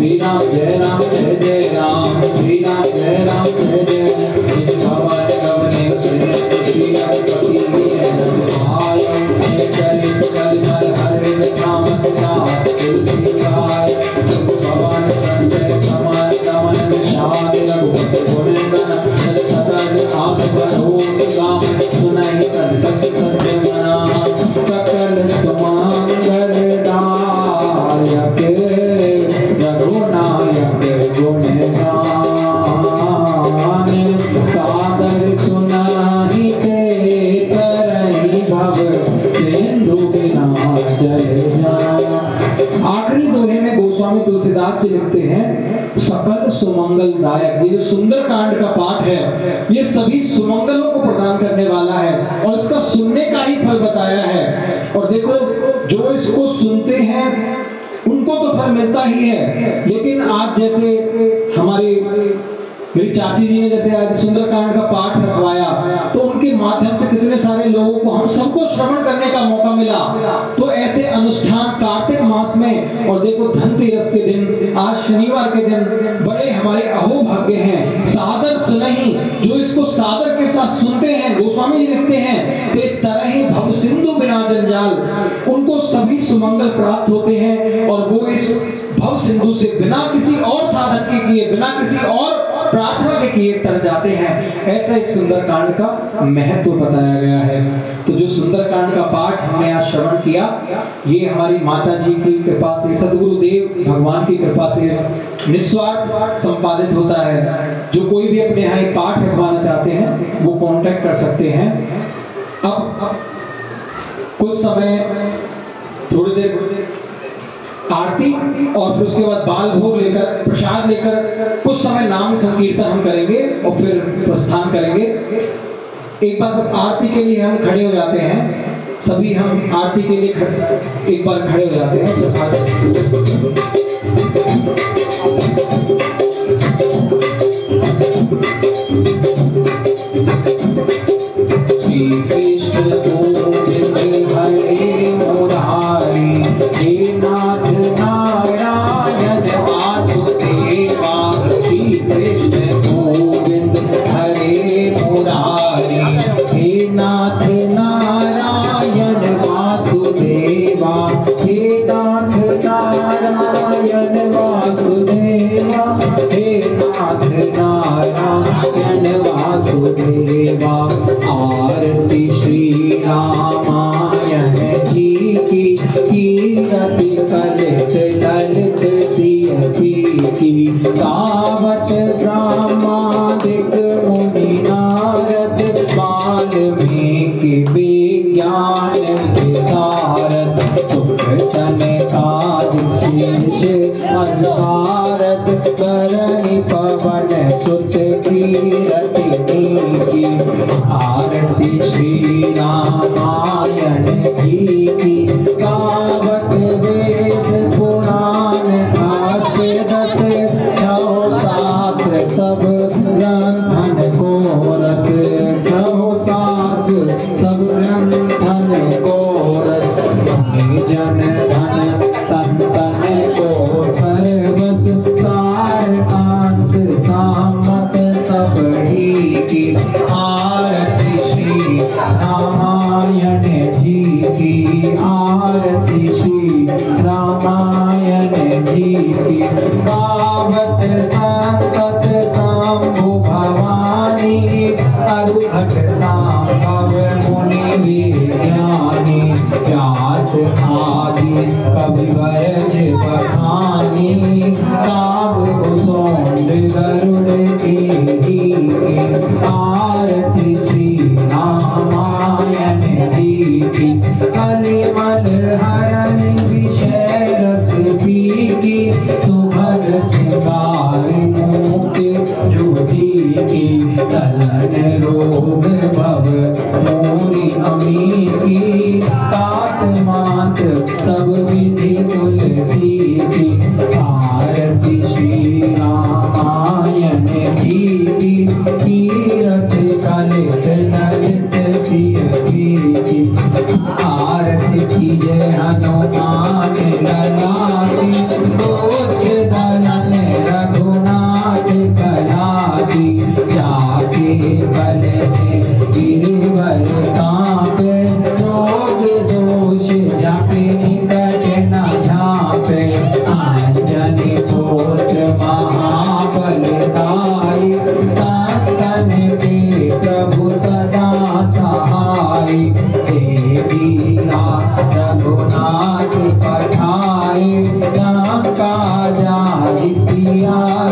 श्री राम जय राम जय जय राम, श्री राम जय राम जय जय राम। भवन गवने श्री राम पति भाई चरित कलिमल हरे राम नाम तुलसी गाय। भवन संजय समान दमन विषाद रघुपति गुण गण सतत आस बरोग गाम सुनाई संतत सज्जना। सकल सुमंगल दायक रघुनायक गुण गान। सादर सुनाई ते तरहि भव सिंधु बिना जल जान। आखिरी दोहे में गोस्वामी तुलसीदास जी लिखते हैं सकल सुमंगल दायक। ये जो सुंदर कांड का पाठ है ये सभी सुमंगलों को प्रदान करने वाला है और इसका सुनने का ही फल बताया है। और देखो जो इसको सुनते हैं उनको तो फल मिलता ही है, लेकिन आज जैसे हमारी मेरी चाची जी ने जैसे आज सुंदरकांड का पाठ रखवाया तो उनके माध्यम से कितने सारे लोगों को हम सबको श्रवण करने का मौका मिला। तो ऐसे अनुष्ठान कार्तिक मास में, और देखो धनतेरस के दिन, आज शनिवार के दिन बड़े हमारे अहोभाग्य हैं। सादर सुनहि, जो इसको सादर के साथ सुनते हैं, गोस्वामी जी लिखते हैं ते तरहि भव सिंधु बिना जंजाल, उनको सभी सुमंगल प्राप्त होते हैं और वो इस भव सिंधु से बिना किसी और साधन के किए, बिना किसी और प्रार्थना के किए तर जाते हैं। ऐसा इस सुंदरकांड का महत्व बताया गया है। तो जो सुंदरकांड का पाठ हमने आज श्रवण किया ये हमारी माता जी की कृपा से, सदगुरुदेव भगवान की कृपा से निस्वार्थ संपादित होता है। जो कोई भी अपने यहाँ एक पाठ रखवाना चाहते हैं वो कांटेक्ट कर सकते हैं। अब कुछ समय थोड़ी देर आरती और फिर उसके बाद बाल भोग लेकर, प्रसाद लेकर कुछ समय नाम संकीर्तन हम करेंगे और फिर प्रस्थान करेंगे। एक बार बस आरती के लिए हम खड़े हो जाते हैं, सभी हम आरती के लिए एक बार खड़े हो जाते हैं। श्री कृष्ण गोविंद हरे मुरारी, हे नाथ नारायण वासुदेवा। श्री कृष्ण गोविंद हरे मुरारी, हे नाथ नारायण वासुदेवा। हे नाथ नारायण वासुदेवा, हे नाथ नारायण वासुदेवा। आरती श्री रामायण जी की, कीरति कलित ललित सियति की। गावत ब्रह्मादिक मुनि नारद, वाल्मीकि विज्ञान विशारद। सुख सनकादिक शीर्ष अनुसारद, करणी पवन सुत कीरति नीकी। आरती श्री रामायण जी की, गावत वेद पुराण आश्रत। छहो शास्त्र सब ग्रंथन को रस, छहो शास्त्र सब ग्रंथन को रस। जन धन संतन को सर्वस, सार अंश सामत सब ही की। आरती श्री रामायण जी की, आरती श्री रामायण जी की। गावत संतत शंभु भवानी, अरुघट संभव मुनि विज्ञानी। व्यास आदि कविवरज बखानी, काव्य कुसुम गरुड़ की। आरती श्री रामायण जी की, कलिमल हरण विषय रस पीकी। सुभग सिंगार मोति ज्योति की, तलन रोग भव मोरी अमी की। तात मात सब विधि तुलसी की। आरती श्री रामायण जी की, कीरत कलित ललित सियति की। आरती कीजय हनुमान लला की, दोष दलन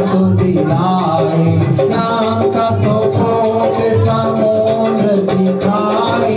स्तुति गाए, नाम का सोकोट समुद्र दिखाए,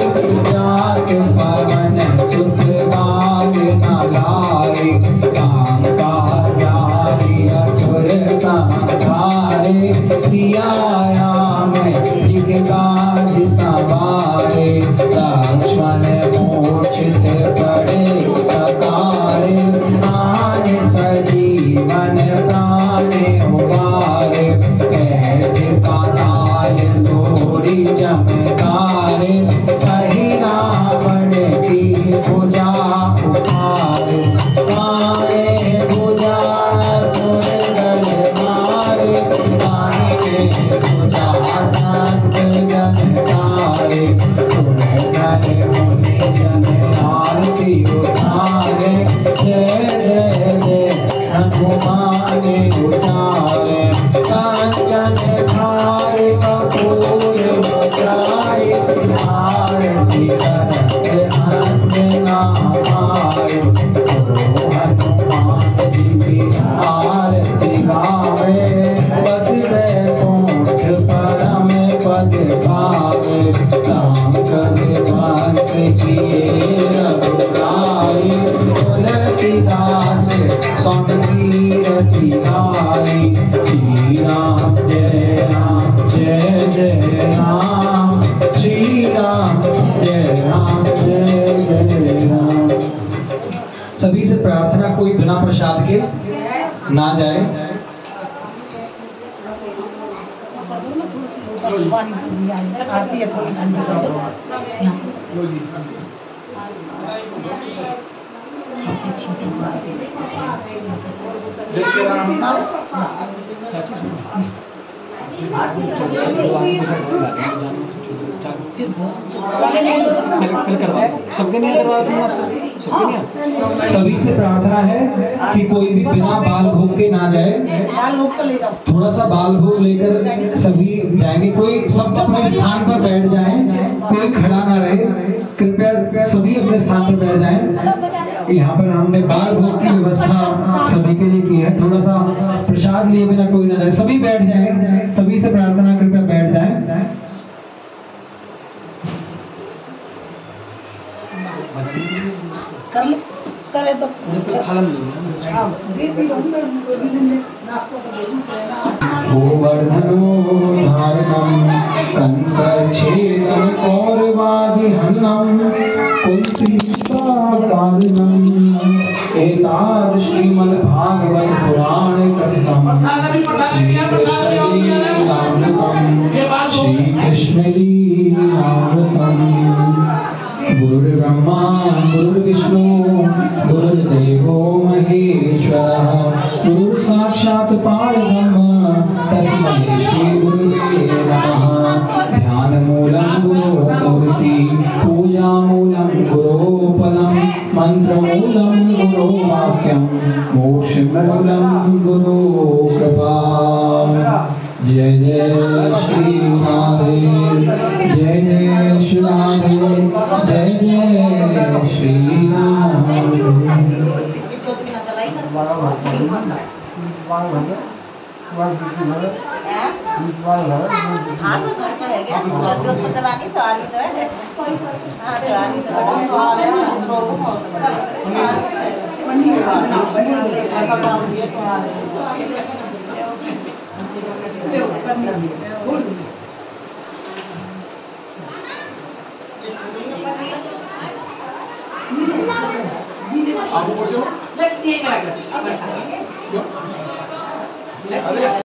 जात पवन सुत बाग न लाए, काम का जारी असुर संहारे, सिया राम जिगदाज सवारे, लक्ष्मण मूर्छित पड़े सकारे, मान सजीवन प्राण उबारे, कैद का लाल तोरी चमकारे, कही रावण की भुजा उठारे, मारे भुजा सुरदल मारे, मारे भुजा संत जन तारे, सुरदल मुनि जन आरती उतारे, जय जय जय हनुमान उतारे, कंचन थारे कपूर बजाए, आरती करते अंजना मारे, गुरु हनुमान जी की आरती गावे, बस बैकुंठ परम पद पावे, राम कवि वंश किए रघुराई, तुलसीदास स्वामी रति गाई, श्री राम जय राम जय जय राम, श्री राम जय राम जय जय राम। सभी से प्रार्थना, कोई बिना प्रसाद के ना जाए। आरती है थोड़ी ठंडी सबके नहीं करवा, सभी से प्रार्थना है कि कोई भी बिना बाल भोग के ना जाए। बाल भोग तो ले जाओ, थोड़ा सा बाल भोग लेकर सभी जाएंगे। कोई सब अपने स्थान पर बैठ जाएं, कोई खड़ा ना रहे। कृपया सभी अपने स्थान पर बैठ जाएं। यहाँ पर हमने बाल भोग की व्यवस्था सभी के लिए की है। थोड़ा सा प्रसाद लिए बिना कोई ना जाए, सभी बैठ जाएं। सभी से प्रार्थना, कृपया बैठ जाएं। कर ले, करे तो गोवर्धनो धारणम कंसच्छेदं कौरवादिहननं कुंतीकारणं एताद श्रीमद्भागवत पुराण कथितं श्री कृष्ण लीलामृतम्। गुरुर्ब्रह्मा गुरुर्विष्णु गुरुर्देवो महेश्वरः, गुरुः साक्षात् परब्रह्म तस्मै श्री गुरुवे नमः। ध्यानमूलं गुरोर्मूर्ति, पूजामूलं गुरोपदं, मन्त्रमूलं गुरोवाक्यं, मोक्षमूलं गुरुकृपा। जय जय श्री राधे, जय जय श्री राधे, जय जय श्री राम। हाँ तो घर तो है क्या, जोत तो चलानी तो आर्मी तो है। हाँ तो आर्मी तो